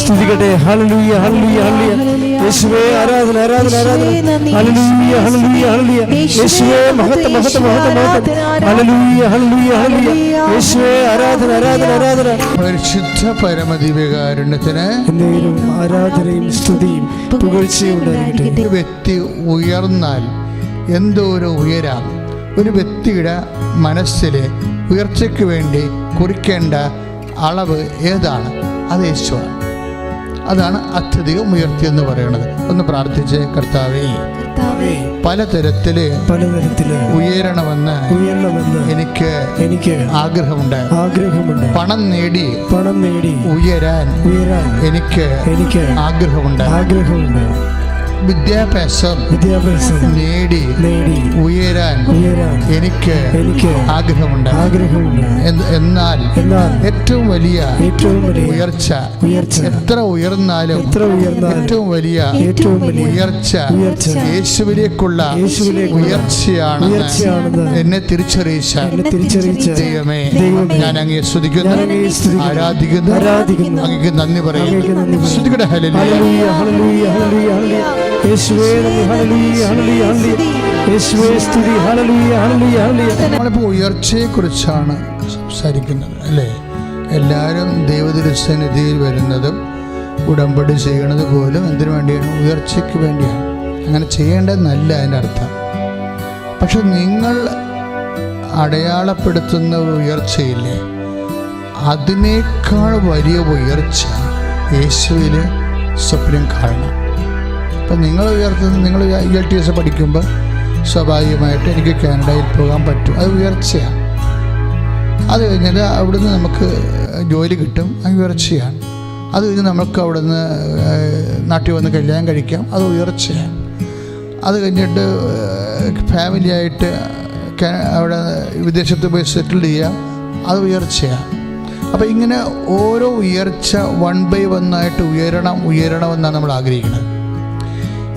സ്തുതിക്കട്ടെ. ഹല്ലേലൂയ ഹല്ലേലൂയ ഹല്ലേലൂയ. യേശുവേ ആരാധന ആരാധന ആരാധന. ഹല്ലേലൂയ ഹല്ലേലൂയ ഹല്ലേലൂയ. യേശുവേ മഹത്വം മഹത്വം മഹത്വം മഹത്വം. ഹല്ലേലൂയ ഹല്ലേലൂയ ഹല്ലേലൂയ. യേശുവേ ആരാധന ആരാധന ആരാധന. പരിശുദ്ധ പരമദിവ്യകാരുണ്യത്തിന് എന്നേരും ആരാധനയും സ്തുതിയും പുകഴ്ചയും ഉണ്ടായിരിക്കട്ടെ. ഒരു വ്യക്തി ഉയർന്നാൽ എന്തോരം ഉയരാം. ഒരു വ്യക്തിയുടെ മനസ്സിലെ ഉയർച്ചയ്ക്ക് വേണ്ടി കുറിക്കേണ്ട അളവ് ഏതാണ്? അത് യേശുവാണ്. അതാണ് അത്യധികം ഉയർത്തിയെന്ന് പറയുന്നത്. ഒന്ന് പ്രാർത്ഥിച്ച്, കർത്താവേ പലതരത്തില് ഉയരണമെന്ന് എനിക്ക് ആഗ്രഹമുണ്ട്. പണം നേടി ഉയരാൻ എനിക്ക് ആഗ്രഹമുണ്ട്. വിദ്യാഭ്യാസം നേടി ഉയരാൻ എനിക്ക് ആഗ്രഹമുണ്ട്. എന്നാൽ ഏറ്റവും വലിയ ഉയർച്ച എത്ര ഉയർന്നാലും ഏറ്റവും വലിയ ഉയർച്ച യേശുവിലേക്കുള്ള ഉയർച്ചയാണെന്ന് എന്നെ തിരിച്ചറിയിച്ച ദൈവമേ, ഞാൻ അങ്ങയെ സ്തുതിക്കുന്നു, ആരാധിക്കുന്നു, അങ്ങേക്ക് നന്ദി പറയുന്നു. സ്തുതിക്കട്ടെ. ഹല്ലേലൂയ ഹല്ലേലൂയ ഹല്ലേലൂയ. യേശുവേ നന്ദി. ഹല്ലേലൂയ ഹല്ലേലൂയ ഹല്ലേലൂയ. യേശുവേ സ്തുതി. ഹല്ലേലൂയ ഹല്ലേലൂയ ഹല്ലേലൂയ. നമ്മളിപ്പോൾ ഉയർച്ചയെക്കുറിച്ചാണ് സംസാരിക്കുന്നത്, അല്ലേ? എല്ലാവരും ദൈവതിരുസന്നിധിയിൽ വരുന്നതും ഉടമ്പടി ചെയ്യണത് പോലും എന്തിനു വേണ്ടിയാണ്? ഉയർച്ചയ്ക്ക് വേണ്ടിയാണ്. അങ്ങനെ ചെയ്യേണ്ടതെന്നല്ല അതിൻ്റെ അർത്ഥം. പക്ഷെ നിങ്ങൾ അടയാളപ്പെടുത്തുന്ന ഉയർച്ചയില്ലേ, അതിനേക്കാൾ വലിയ ഉയർച്ച യേശുവിൽ സ്വപ്നം കാണണം. അപ്പം നിങ്ങൾ ഉയർത്തുന്ന, നിങ്ങൾ IELTS പഠിക്കുമ്പോൾ സ്വാഭാവികമായിട്ട് എനിക്ക് കാനഡയിൽ പോകാൻ പറ്റും, അത് ഉയർച്ചയാണ്. അത് കഴിഞ്ഞാൽ അവിടുന്ന് നമുക്ക് ജോലി കിട്ടും, അത് ഉയർച്ചയാണ്. അത് കഴിഞ്ഞ് നമുക്ക് അവിടുന്ന് നാട്ടിൽ വന്ന് കല്യാണം കഴിക്കാം, അത് ഉയർച്ചയാണ്. അത് കഴിഞ്ഞിട്ട് ഫാമിലിയായിട്ട് അവിടെ വിദേശത്ത് പോയി സെറ്റിൽ ചെയ്യാം, അത് ഉയർച്ചയാണ്. അപ്പോൾ ഇങ്ങനെ ഓരോ ഉയർച്ച 1 by 1 ആയിട്ട് ഉയരണമെന്നാണ് നമ്മൾ ആഗ്രഹിക്കുന്നത്.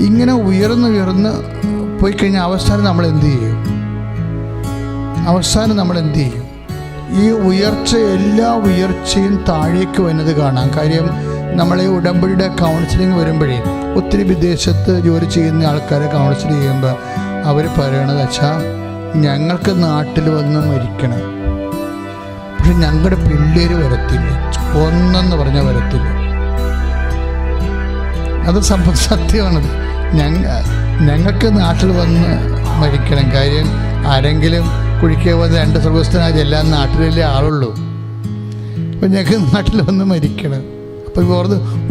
ഇങ്ങനെ ഉയർന്ന് പോയി കഴിഞ്ഞാൽ അവസാനം നമ്മൾ എന്ത് ചെയ്യും? ഈ ഉയർച്ച, എല്ലാ ഉയർച്ചയും താഴേക്ക് വരുന്നത് കാണാം. കാര്യം നമ്മളെ ഉടമ്പടിയുടെ കൗൺസിലിംഗ് വരുമ്പോഴേ ഒത്തിരി വിദേശത്ത് ജോലി ചെയ്യുന്ന ആൾക്കാരെ കൗൺസിൽ ചെയ്യുമ്പോൾ അവർ പറയണത്, അച്ഛാ ഞങ്ങൾക്ക് നാട്ടിൽ വന്ന് മരിക്കണം, പക്ഷെ ഞങ്ങളുടെ പിള്ളേർ വരത്തില്ല, ഒന്നെന്ന് പറഞ്ഞാൽ വരത്തില്ല. അത് സത്യമാണത്. ഞങ്ങൾക്ക് നാട്ടിൽ വന്ന് മരിക്കണം. കാര്യം ആരെങ്കിലും കുഴിക്കുക വന്ന് 2 സ്വർഗസ്ഥനായ എല്ലാം നാട്ടിലല്ലേ ആളുള്ളൂ. അപ്പം ഞങ്ങൾക്ക് നാട്ടിൽ വന്ന് മരിക്കണം. അപ്പം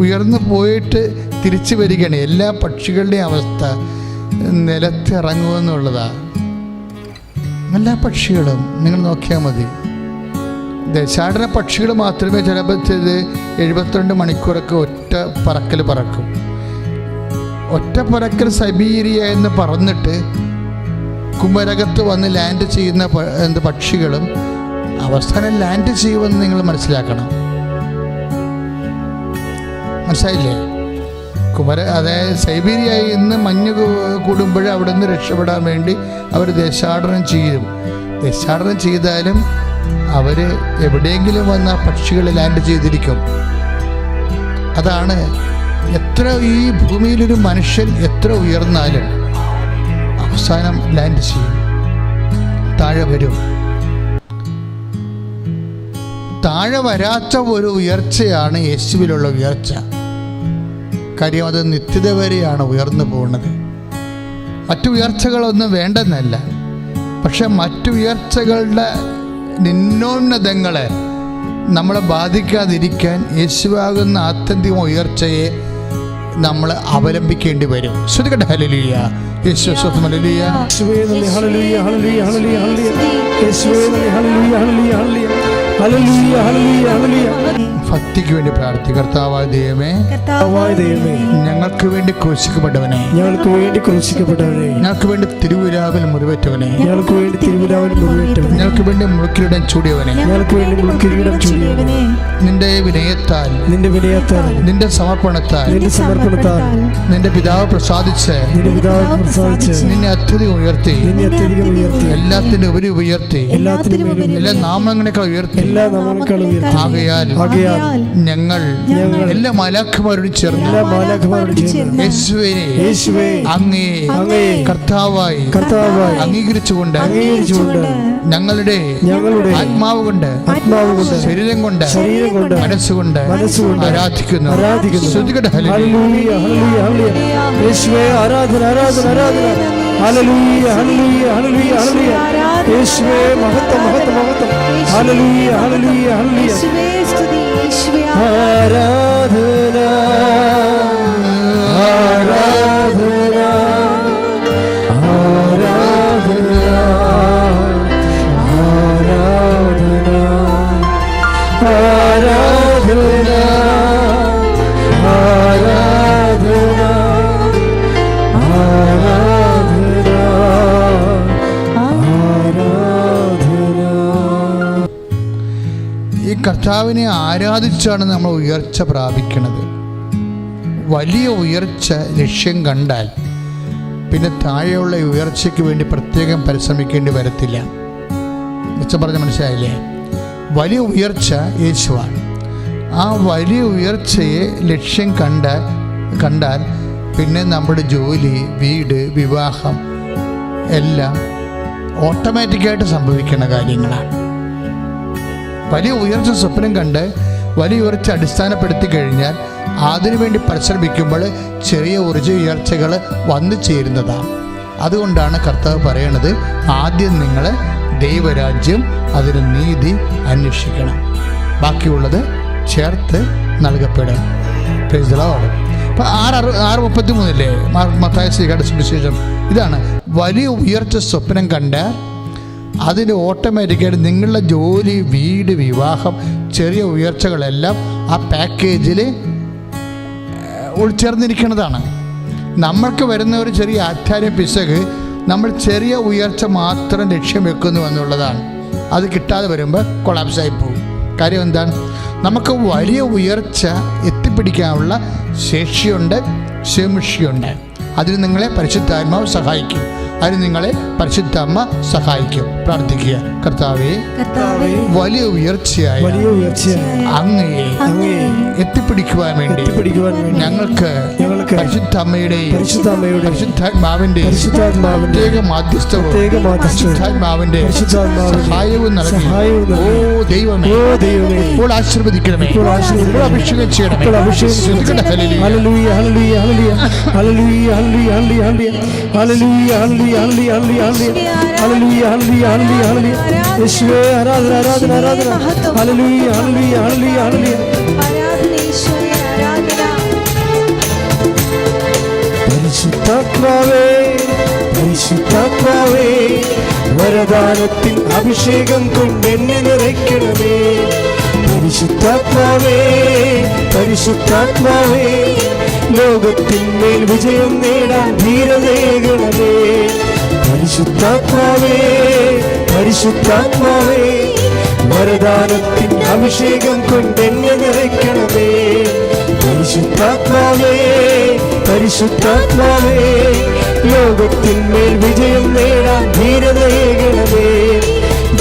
ഉയർന്നു പോയിട്ട് തിരിച്ചു വരികയാണ്. എല്ലാ പക്ഷികളുടെയും അവസ്ഥ നിലത്തിറങ്ങുമെന്നുള്ളതാണ്. എല്ലാ പക്ഷികളും നിങ്ങൾ നോക്കിയാൽ മതി. ദേശാടന പക്ഷികൾ മാത്രമേ ചിലപ്പോൾ 72 മണിക്കൂറൊക്കെ ഒറ്റ പറക്കൽ പറക്കും. ഒറ്റ പറക്കൽ സൈബീരിയ എന്ന് പറഞ്ഞിട്ട് കുമരകത്ത് വന്ന് ലാൻഡ് ചെയ്യുന്ന പക്ഷികളും അവസാനം ലാൻഡ് ചെയ്യുമെന്ന് നിങ്ങൾ മനസ്സിലാക്കണം. മനസ്സിലായില്ലേ? അതായത് സൈബീരിയയിൽ നിന്ന് മഞ്ഞ് കൂടുമ്പോൾ അവിടെ നിന്ന് രക്ഷപ്പെടാൻ വേണ്ടി അവർ ദേശാടനം ചെയ്യും. ദേശാടനം ചെയ്താലും അവർ എവിടെയെങ്കിലും വന്ന പക്ഷികൾ ലാൻഡ് ചെയ്തിരിക്കും. അതാണ് എത്ര ഈ ഭൂമിയിലൊരു മനുഷ്യൻ എത്ര ഉയർന്നാലും അവസാനം ലാൻഡ് ചെയ്യും, താഴെ വരും. താഴെ വരാത്ത ഒരു ഉയർച്ചയാണ് യേശുവിലുള്ള ഉയർച്ച. കാര്യം അത് നിത്യത വരെയാണ് ഉയർന്നു പോകുന്നത്. മറ്റു ഉയർച്ചകളൊന്നും വേണ്ടെന്നല്ല, പക്ഷെ മറ്റു ഉയർച്ചകളുടെ നിന്നോന്നതങ്ങളെ നമ്മളെ ബാധിക്കാതിരിക്കാൻ യേശുവാകുന്ന ആത്യന്തിക ഉയർച്ചയെ നമ്മൾ അവലംബിക്കേണ്ടി വരും. ശ്രുതികട്ടെ. ഹല്ലേലൂയ. യേശുവേ സ്തോത്രം. ഹല്ലേലൂയ. യേശുവേ നന്ദി. ഹല്ലേലൂയ ഹല്ലേലൂയ ഹല്ലേലൂയ ഹല്ലേലൂയ. യേശുവേ നന്ദി. ഹല്ലേലൂയ ഹല്ലേലൂയ ഹല്ലേലൂയ ഹല്ലേലൂയ ഹല്ലേലൂയ ഹല്ലേലൂയ. ഭക്തിക്ക് വേണ്ടി പ്രാർത്ഥിക്കുക. കർത്താവായ ദൈവമേ, ഞങ്ങൾക്ക് വേണ്ടി ക്രൂശിക്കപ്പെട്ടവനെ, ഞങ്ങൾക്ക് വേണ്ടി തിരുവിലാവിൽ മുറിവേറ്റവനെ, ഞങ്ങൾക്ക് വേണ്ടി മുൾക്കിരീടം ചൂടിയവനെ, നിന്റെ വിനയത്താൽ, നിന്റെ സമർപ്പണത്താൽ, നിന്റെ പിതാവ് പ്രസാദിച്ച് നിന്നെ അത്യധികം ഉയർത്തി, എല്ലാത്തിനും ഉപരി ഉയർത്തി, എല്ലാ നാമങ്ങളെക്കാൾ ഉയർത്തി എല്ലാ നാമങ്ങളെക്കാളും ഉയർത്തി. ആകയാൽ ഞങ്ങൾ എല്ലാ മാലാഖമാരോടും ചേർന്ന് യേശുവേ അങ്ങേ കർത്താവായി അംഗീകരിച്ചുകൊണ്ട് ഞങ്ങളുടെ ആത്മാവ് കൊണ്ട് ശരീരം കൊണ്ട് മനസ്സുകൊണ്ട് ആരാധിക്കുന്നു. ഹല്ലേലൂയ ഹല്ലേലൂയ ഹല്ലേലൂയ. യേശുവേ ആരാധന ആരാധന ആരാധന. ഹല്ലേലൂയ ഹല്ലേലൂയ ഹല്ലേലൂയ ഹല്ലേലൂയ. യേശുവേ മഹത്വം മഹത്വം മഹത്വം. ഹല്ലേലൂയ ഹല്ലേലൂയ ഹല്ലേലൂയ. ആരാധന ആരാധന ആരാധന ആരാധന ആരാധന ആരാധന ആരാധന ആരാധന. ഈ കർത്താവിനെ ആരാധിച്ചാണ് നമ്മൾ ഉയർച്ച പ്രാപിക്കുന്നത്. വലിയ ഉയർച്ച ലക്ഷ്യം കണ്ടാൽ പിന്നെ താഴെയുള്ള ഉയർച്ചയ്ക്ക് വേണ്ടി പ്രത്യേകം പരിശ്രമിക്കേണ്ടി വരത്തില്ല. മിച്ചം പറഞ്ഞ മനസ്സിലായില്ലേ? വലിയ ഉയർച്ച യേശുവാണ്. ആ വലിയ ഉയർച്ചയെ ലക്ഷ്യം കണ്ടാൽ പിന്നെ നമ്മുടെ ജോലി, വീട്, വിവാഹം എല്ലാം ഓട്ടോമാറ്റിക്കായിട്ട് സംഭവിക്കുന്ന കാര്യങ്ങളാണ്. വലിയ ഉയർച്ച സ്വപ്നം കണ്ട് വലിയ ഉയർച്ച അടിസ്ഥാനപ്പെടുത്തി കഴിഞ്ഞാൽ അതിനുവേണ്ടി പരിശ്രമിക്കുമ്പോൾ ചെറിയ ഉയർച്ചകൾ വന്നു ചേരുന്നതാണ്. അതുകൊണ്ടാണ് കർത്താവ് പറയണത്, ആദ്യം നിങ്ങൾ ദൈവരാജ്യം അതിന് നീതി അന്വേഷിക്കണം, ബാക്കിയുള്ളത് ചേർത്ത് നൽകപ്പെടും. Praise the Lord. അപ്പോൾ 6:33 മത്തായി ശ്രീകാരുടെ സുവിശേഷം ഇതാണ്. വലിയ ഉയർച്ച സ്വപ്നം കണ്ട് അതിന് ഓട്ടോമാറ്റിക്കായിട്ട് നിങ്ങളുടെ ജോലി, വീട്, വിവാഹം, ചെറിയ ഉയർച്ചകളെല്ലാം ആ പാക്കേജിൽ ഉൾച്ചേർന്നിരിക്കുന്നതാണ്. നമ്മൾക്ക് വരുന്ന ഒരു ചെറിയ ആധ്യാത്മിക പിശക്, നമ്മൾ ചെറിയ ഉയർച്ച മാത്രം ലക്ഷ്യം വെക്കുന്നു എന്നുള്ളതാണ്. അത് കിട്ടാതെ വരുമ്പോൾ കൊളാപ്സായി പോകും. കാര്യം എന്താണ്? നമുക്ക് വലിയ ഉയർച്ച എത്തിപ്പിടിക്കാനുള്ള ശേഷിയുണ്ട്, ശേഷിയുണ്ട്. അതിന് നിങ്ങളെ പരിശുദ്ധാത്മാവ് സഹായിക്കും. അതിന് നിങ്ങളെ പരിശുദ്ധാമ്മ സഹായിക്കും. പ്രാർത്ഥിക്കുക. കർത്താവേ, വലിയ ഉയർച്ചയായ അങ്ങയെ എത്തിപ്പിടിക്കുവാൻ വേണ്ടി ഞങ്ങൾക്ക് പരിശുദ്ധാമ്മയുടെയും പരിശുദ്ധാത്മാവിന്റെയും പ്രത്യേക മാധ്യസ്ഥവും പരിശുദ്ധാത്മാവിന്റെ സഹായവും നൽകി. ഓ ദൈവമേ, ഇപ്പോൾ ആശീർവദിക്കണമേ, ഇപ്പോൾ അഭിഷേകം ചെയ്യണമേ. ഹല്ലേലൂയ ഹല്ലേലൂയ ഹല്ലേലൂയ ഹല്ലേലൂയ ഹല്ലേലൂയ ഹല്ലേലൂയ ഹല്ലേലൂയ ഹല്ലേലൂയ ഹല്ലേലൂയ. യേശുവേ ആരാധന ആരാധന ആരാധന. ഹല്ലേലൂയ ഹല്ലേലൂയ ഹല്ലേലൂയ ഹല്ലേലൂയ. പരിശുദ്ധാത്മാവേ പരിശുദ്ധാത്മാവേ, വരദാനത്തിൻ അഭിഷേകം കൊണ്ടെന്നെ നിറയ്ക്കണമേ. പരിശുദ്ധാത്മാവേ പരിശുദ്ധാത്മാവേ, ലോകത്തിന്മേൽ വിജയം നേടാൻ ധീരതയേകണമേ. പരിശുദ്ധാത്മാവേ പരിശുദ്ധാത്മാവേ, വരദാനത്തിൻ അഭിഷേകം കൊണ്ടെന്നെ നിറയ്ക്കണമേ. പരിശുദ്ധാത്മാവേ പരിശുദ്ധാത്മാവേ, ലോകത്തിന്മേൽ വിജയം നേടാൻ ധീരതയേകണമേ.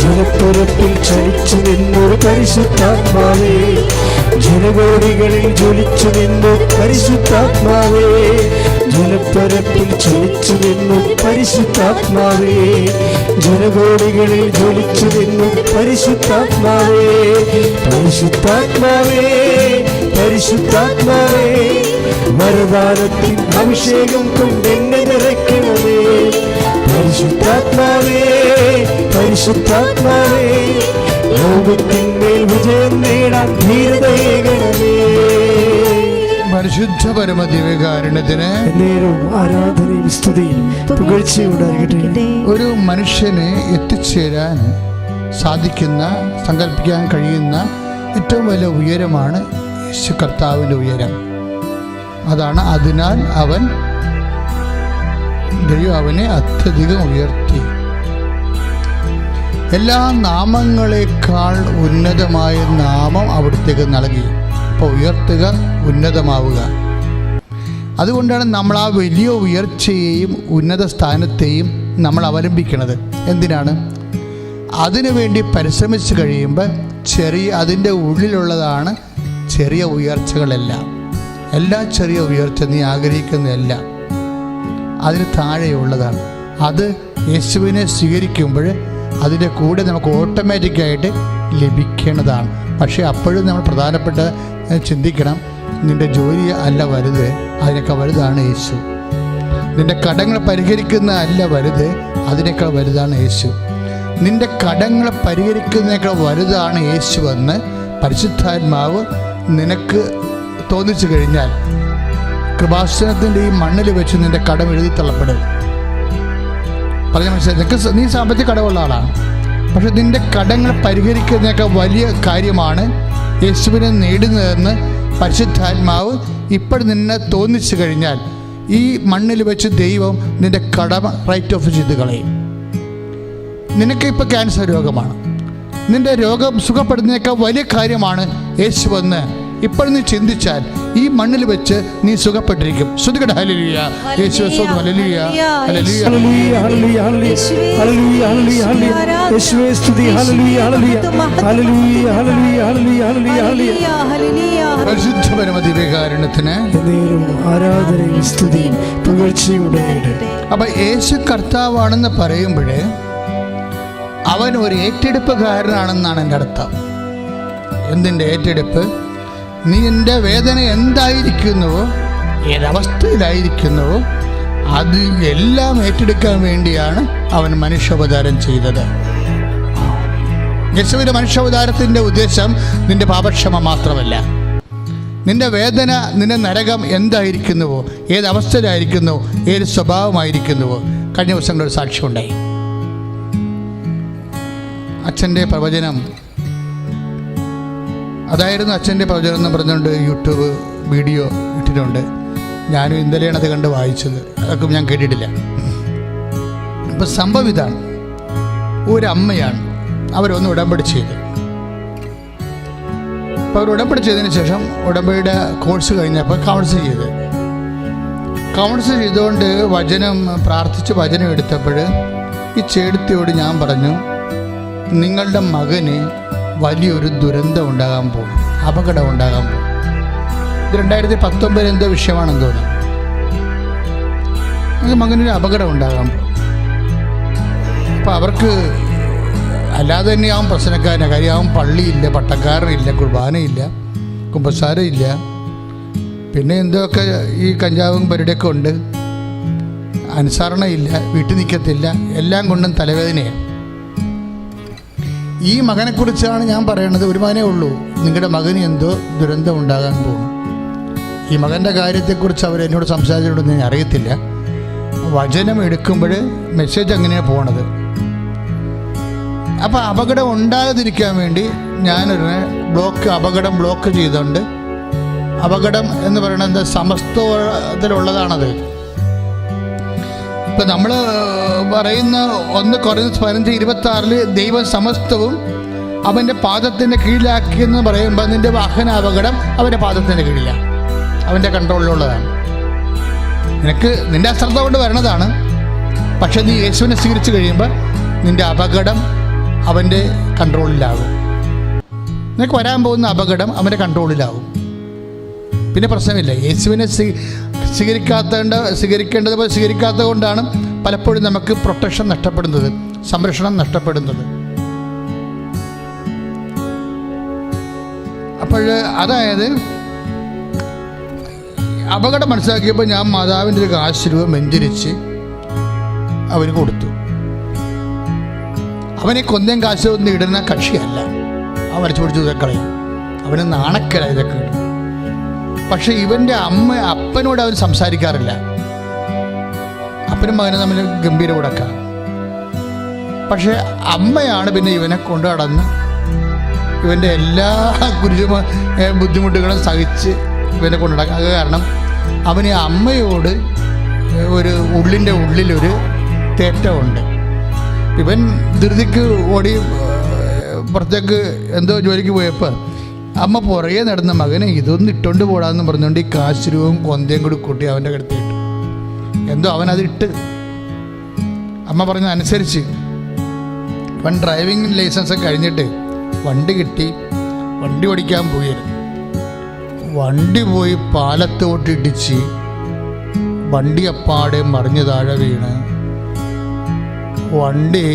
ജലപ്പുറത്തിൽ ചലിച്ചു നിന്നൊരു പരിശുദ്ധാത്മാവേ, ജനകോടികളിൽ ജ്വലിച്ചു നിന്നു പരിശുദ്ധാത്മാവേ. ജലപ്പരപ്പിൽ ചലിച്ചു നിന്നു പരിശുദ്ധാത്മാവേ, ജനകോടികളിൽ ജ്വലിച്ചു നിന്നു പരിശുദ്ധാത്മാവേ. പരിശുദ്ധാത്മാവേ പരിശുദ്ധാത്മാവേ, വരദാനത്തിൻ അഭിഷേകം കൊണ്ടെന്നെ നിറയ്ക്കണമേ. പരിശുദ്ധാത്മാവേ പരിശുദ്ധാത്മാവേ, ലോകത്തിന്മേൽ വിജയം നേടാൻ ധീരതയേകണമേ. പരിശുദ്ധ പരമദിവ്യകാരുണ്യത്തിന് ആരാധനയും സ്തുതിയും പുകഴ്ചയും ഉണ്ടാകട്ടെ. ഒരു മനുഷ്യന് എത്തിച്ചേരാൻ സാധിക്കുന്ന, സങ്കല്പിക്കാൻ കഴിയുന്ന ഏറ്റവും വലിയ ഉയരമാണ് യേശു കർത്താവിൻ്റെ ഉയരം. അതാണ്. അതിനാൽ ദൈവം അവനെ അത്യധികം ഉയർത്തി. എല്ലാ നാമങ്ങളെക്കാൾ ഉന്നതമായ നാമം അവിടത്തേക്ക് നൽകി. അപ്പോൾ ഉയർത്തുക, ഉന്നതമാവുക. അതുകൊണ്ടാണ് നമ്മൾ ആ വലിയ ഉയർച്ചയെയും ഉന്നത സ്ഥാനത്തെയും നമ്മൾ അവലംബിക്കുന്നത്. എന്തിനാണ്? അതിനുവേണ്ടി പരിശ്രമിച്ച് കഴിയുമ്പോൾ അതിൻ്റെ ഉള്ളിലുള്ളതാണ് ചെറിയ ഉയർച്ചകളെല്ലാം. എല്ലാ ചെറിയ ഉയർച്ച നീ ആഗ്രഹിക്കുന്നതെല്ലാം അതിന് താഴെയുള്ളതാണ്. അത് യേശുവിനെ സ്വീകരിക്കുമ്പോൾ അതിൻ്റെ കൂടെ നമുക്ക് ഓട്ടോമാറ്റിക്കായിട്ട് ലഭിക്കേണ്ടതാണ്. പക്ഷേ അപ്പോഴും നമ്മൾ പ്രധാനപ്പെട്ട ചിന്തിക്കണം, നിൻ്റെ ജോലി അല്ല വലുത്, അതിനേക്കാൾ വലുതാണ് യേശു. നിൻ്റെ കടങ്ങൾ പരിഹരിക്കുന്ന അല്ല വലുത്, അതിനേക്കാൾ വലുതാണ് യേശു. നിൻ്റെ കടങ്ങൾ പരിഹരിക്കുന്നതിനേക്കാൾ വലുതാണ് യേശുവെന്ന് പരിശുദ്ധാത്മാവ് നിനക്ക് തോന്നിച്ചു കഴിഞ്ഞാൽ കൃപാസനത്തിൻ്റെ ഈ മണ്ണിൽ വെച്ച് നിൻ്റെ കടം എഴുതി തള്ളപ്പെടും. പറഞ്ഞ മനസ്സിലായി? നീ സാമ്പത്തിക കടമുള്ള ആളാണ്, പക്ഷെ നിൻ്റെ കടങ്ങൾ പരിഹരിക്കുന്നതിനേക്കാൾ വലിയ കാര്യമാണ് യേശുവിനെ നേടുന്നതെന്ന് പരിശുദ്ധാത്മാവ് ഇപ്പോൾ നിന്നെ തോന്നിച്ചു കഴിഞ്ഞാൽ ഈ മണ്ണിൽ വെച്ച് ദൈവം നിൻ്റെ കടമ റൈറ്റ് ഓഫ് ചെയ്ത് കളയും. നിനക്ക് ഇപ്പോൾ ക്യാൻസർ രോഗമാണ്, നിൻ്റെ രോഗം സുഖപ്പെടുന്നതിനേക്കാൾ വലിയ കാര്യമാണ് യേശുവെന്ന് ഇപ്പോൾ നീ ചിന്തിച്ചാൽ ഈ മണ്ണിൽ വെച്ച് നീ സുഖപ്പെട്ടിരിക്കും. ശ്രുതികട ഹല്ലേലൂയ, യേശുവേ സ്തോത്രം, ഹല്ലേലൂയ, ഹല്ലേലൂയ, ഹല്ലേലൂയ, ഹല്ലേലൂയ, ഹല്ലേലൂയ, ഹല്ലേലൂയ, ഹല്ലേലൂയ, യേശുവേ സ്തുതി, ഹല്ലേലൂയ, ഹല്ലേലൂയ, ഹല്ലേലൂയ, ഹല്ലേലൂയ, ഹല്ലേലൂയ, ഹല്ലേലൂയ, ഹല്ലേലൂയ. പരിശുദ്ധ പരമദിവ്യകാരുണ്യത്തിന് ആരാധനയും സ്തുതിയും പുകഴ്ചയും ഉണ്ടാകട്ടെ. അപ്പൊ യേശു കർത്താവാണെന്ന് പറയുമ്പോഴേ അവൻ ഒരു ഏറ്റെടുപ്പുകാരനാണെന്നാണ് എൻ്റെ അർത്ഥം. എന്തിൻ്റെ ഏറ്റെടുപ്പ്? നീ എൻ്റെ വേദന എന്തായിരിക്കുന്നുവോ, ഏതവസ്ഥയിലായിരിക്കുന്നുവോ, അത് എല്ലാം ഏറ്റെടുക്കാൻ വേണ്ടിയാണ് അവൻ മനുഷ്യാവതാരം ചെയ്തത്. യേശുവിൻ്റെ മനുഷ്യാവതാരത്തിൻ്റെ ഉദ്ദേശം നിൻ്റെ പാപക്ഷമ മാത്രമല്ല, നിൻ്റെ വേദന, നിൻ്റെ നരകം എന്തായിരിക്കുന്നുവോ, ഏതവസ്ഥയിലായിരിക്കുന്നുവോ, ഏത് സ്വഭാവമായിരിക്കുന്നുവോ. കഴിഞ്ഞ ദിവസങ്ങളൊരു സാക്ഷ്യമുണ്ടായി. അച്ഛൻ്റെ പ്രവചനം, അതായിരുന്നു അച്ഛൻ്റെ പ്രവചനം എന്ന് പറഞ്ഞുകൊണ്ട് യൂട്യൂബ് വീഡിയോ ഇട്ടിട്ടുണ്ട്. ഞാനും ഇന്നലെയാണ് അത് കണ്ട് വായിച്ചത്, അതൊക്കെ ഞാൻ കേട്ടിട്ടില്ല. ഇപ്പം സംഭവം ഇതാണ്, ഒരമ്മയാണ്, അവരൊന്ന് ഉടമ്പടി ചെയ്ത്. അപ്പോൾ അവർ ഉടമ്പടി ചെയ്തതിന് ശേഷം ഉടമ്പടിയുടെ കോഴ്സ് കഴിഞ്ഞപ്പോൾ കൗൺസിൽ ചെയ്തുകൊണ്ട് വചനം പ്രാർത്ഥിച്ച് വചനം എടുത്തപ്പോൾ ഈ ചേടത്തിയോട് ഞാൻ പറഞ്ഞു, നിങ്ങളുടെ മകന് വലിയൊരു ദുരന്തം ഉണ്ടാകാൻ പോകും, അപകടം ഉണ്ടാകാൻ പോകും. ഇത് 2019 എന്തോ വിഷയമാണെന്ന് തോന്നുന്നു. മകനൊരു അപകടം ഉണ്ടാകാൻ പോകും. അപ്പോൾ അവർക്ക് അല്ലാതെ തന്നെ അവൻ പ്രശ്നക്കാരനാണ്. കാര്യം അവൻ പള്ളിയില്ല, പട്ടക്കാരനില്ല, കുർബാനയില്ല, കുമ്പസാരമില്ല, പിന്നെ എന്തൊക്കെ ഈ കഞ്ചാവും പരിടൊക്കെ ഉണ്ട്, അനുസരണയില്ല, വീട്ടിൽ നിൽക്കത്തില്ല, എല്ലാം കൊണ്ടും തലവേദനയാണ്. ഈ മകനെക്കുറിച്ചാണ് ഞാൻ പറയണത്. ഒരു മകനേ ഉള്ളൂ, നിങ്ങളുടെ മകന് എന്തോ ദുരന്തം ഉണ്ടാകാൻ പോകും. ഈ മകൻ്റെ കാര്യത്തെക്കുറിച്ച് അവരെന്നോട് സംസാരിച്ചിട്ടുണ്ടെന്ന് ഞാൻ അറിയത്തില്ല. വചനം എടുക്കുമ്പോൾ മെസ്സേജ് അങ്ങനെയാണ് പോണത്. അപ്പോൾ അപകടം ഉണ്ടാകാതിരിക്കാൻ വേണ്ടി ഞാനൊരു അപകടം ബ്ലോക്ക് ചെയ്തുകൊണ്ട്, അപകടം എന്ന് പറയുന്നത് സമസ്തത്തിലുള്ളതാണത്. ഇപ്പം നമ്മൾ പറയുന്ന 1 കൊരിന്ത്യർ 15:26 ദൈവം സമസ്തവും അവൻ്റെ പാദത്തിൻ്റെ കീഴിലാക്കിയെന്ന് പറയുമ്പോൾ നിൻ്റെ വാഹന അപകടം അവൻ്റെ പാദത്തിൻ്റെ കീഴിലാണ്, അവൻ്റെ കൺട്രോളിലുള്ളതാണ്. നിനക്ക് നിൻ്റെ അശ്രദ്ധ കൊണ്ട് വരണതാണ്. പക്ഷെ നീ യേശുവിനെ സ്വീകരിച്ച് കഴിയുമ്പോൾ നിൻ്റെ അപകടം അവൻ്റെ കൺട്രോളിലാകും. നിനക്ക് വരാൻ പോകുന്ന അപകടം അവൻ്റെ കൺട്രോളിലാകും. പിന്നെ പ്രശ്നമില്ല. യേശുവിനെ സ്വീകരിക്കേണ്ടത് പോലെ സ്വീകരിക്കാത്തത് കൊണ്ടാണ് പലപ്പോഴും നമുക്ക് പ്രൊട്ടക്ഷൻ നഷ്ടപ്പെടുന്നത്, സംരക്ഷണം നഷ്ടപ്പെടുന്നത്. അപ്പോൾ അതായത് അപകടം മനസ്സിലാക്കിയപ്പോൾ ഞാൻ മാതാവിൻ്റെ ഒരു കാശ് രൂപ വെഞ്ചരിച്ച് അവന് കൊടുത്തു. അവനെ കൊന്തയും കാശ് ഒന്നും ഇടുന്ന കക്ഷിയല്ല, അവൻ വരച്ചു പിടിച്ച് കളയും, അവന് നാണക്കേട ഇതൊക്കെ. പക്ഷെ ഇവൻ്റെ അപ്പനോട് അവൻ സംസാരിക്കാറില്ല. അപ്പനും മകനും തമ്മിൽ ഗംഭീര ഉടക്കാണ്. പക്ഷെ അമ്മയാണ് പിന്നെ ഇവനെ കൊണ്ടു നടന്ന് ഇവൻ്റെ എല്ലാ ബുദ്ധിമുട്ടുകളും സഹിച്ച് ഇവനെ കൊണ്ടു നടക്കുക. അത് കാരണം അവന് അമ്മയോട് ഒരു ഉള്ളിൻ്റെ ഉള്ളിലൊരു തേറ്റമുണ്ട്. ഇവൻ ധൃതിക്ക് ഓടി പുറത്തേക്ക് എന്തോ ജോലിക്ക് പോയപ്പോൾ അമ്മ പുറകെ നടന്ന മകനെ ഇതൊന്നും ഇട്ടുകൊണ്ട് പോടാന്ന് പറഞ്ഞുകൊണ്ട് ഈ കാശുരൂപവും കൊന്തയും കൂടി കൂട്ടി അവൻ്റെ അടുത്തിട്ടു. എന്തോ അവനതിട്ട് അമ്മ പറഞ്ഞതനുസരിച്ച് അവൻ ഡ്രൈവിംഗ് ലൈസൻസ് കഴിഞ്ഞിട്ട് വണ്ടി കിട്ടി. വണ്ടി ഓടിക്കാൻ പോയിരുന്നു. വണ്ടി പോയി പാലത്തോട്ട് ഇടിച്ച് വണ്ടി അപ്പാടെ മറിഞ്ഞ് താഴെ വീണ് വണ്ടി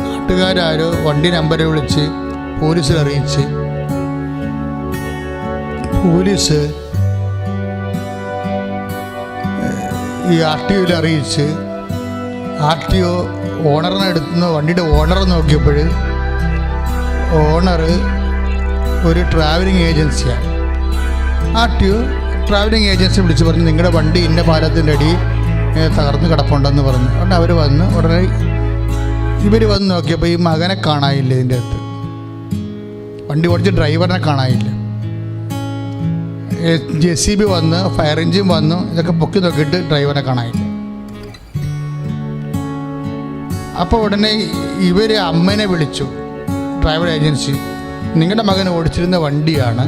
നാട്ടുകാരോ വണ്ടി നമ്പരെ വിളിച്ച് പോലീസിൽ അറിയിച്ച് പോലീസ് ഈ RTOയിൽ അറിയിച്ച് RTO ഓണറിനെ എടുത്തുന്ന വണ്ടിയുടെ ഓണർ നോക്കിയപ്പോൾ ഓണർ ഒരു ട്രാവലിംഗ് ഏജൻസിയാണ്. RTO ട്രാവലിംഗ് ഏജൻസി വിളിച്ച് പറഞ്ഞു നിങ്ങളുടെ വണ്ടി ഇന്ന പാലത്തിൻ്റെ അടി തകർന്ന് കിടപ്പുണ്ടെന്ന് പറഞ്ഞു. അതുകൊണ്ട് അവർ വന്ന് ഉടനെ ഇവർ വന്ന് നോക്കിയപ്പോൾ ഈ മകനെ കാണാനില്ല. ഇതിൻ്റെ അകത്ത് വണ്ടി ഓടിച്ച ഡ്രൈവറിനെ കാണാനില്ല. JCB വന്ന് ഫയർ എഞ്ചിൻ വന്നു. ഇതൊക്കെ പൊക്കി നോക്കിയിട്ട് ഡ്രൈവറെ കാണാനില്ല. അപ്പോൾ ഉടനെ ഇവർ അമ്മേനെ വിളിച്ചു. ട്രാവൽ ഏജൻസി നിങ്ങളുടെ മകൻ ഓടിച്ചിരുന്ന വണ്ടിയാണ്,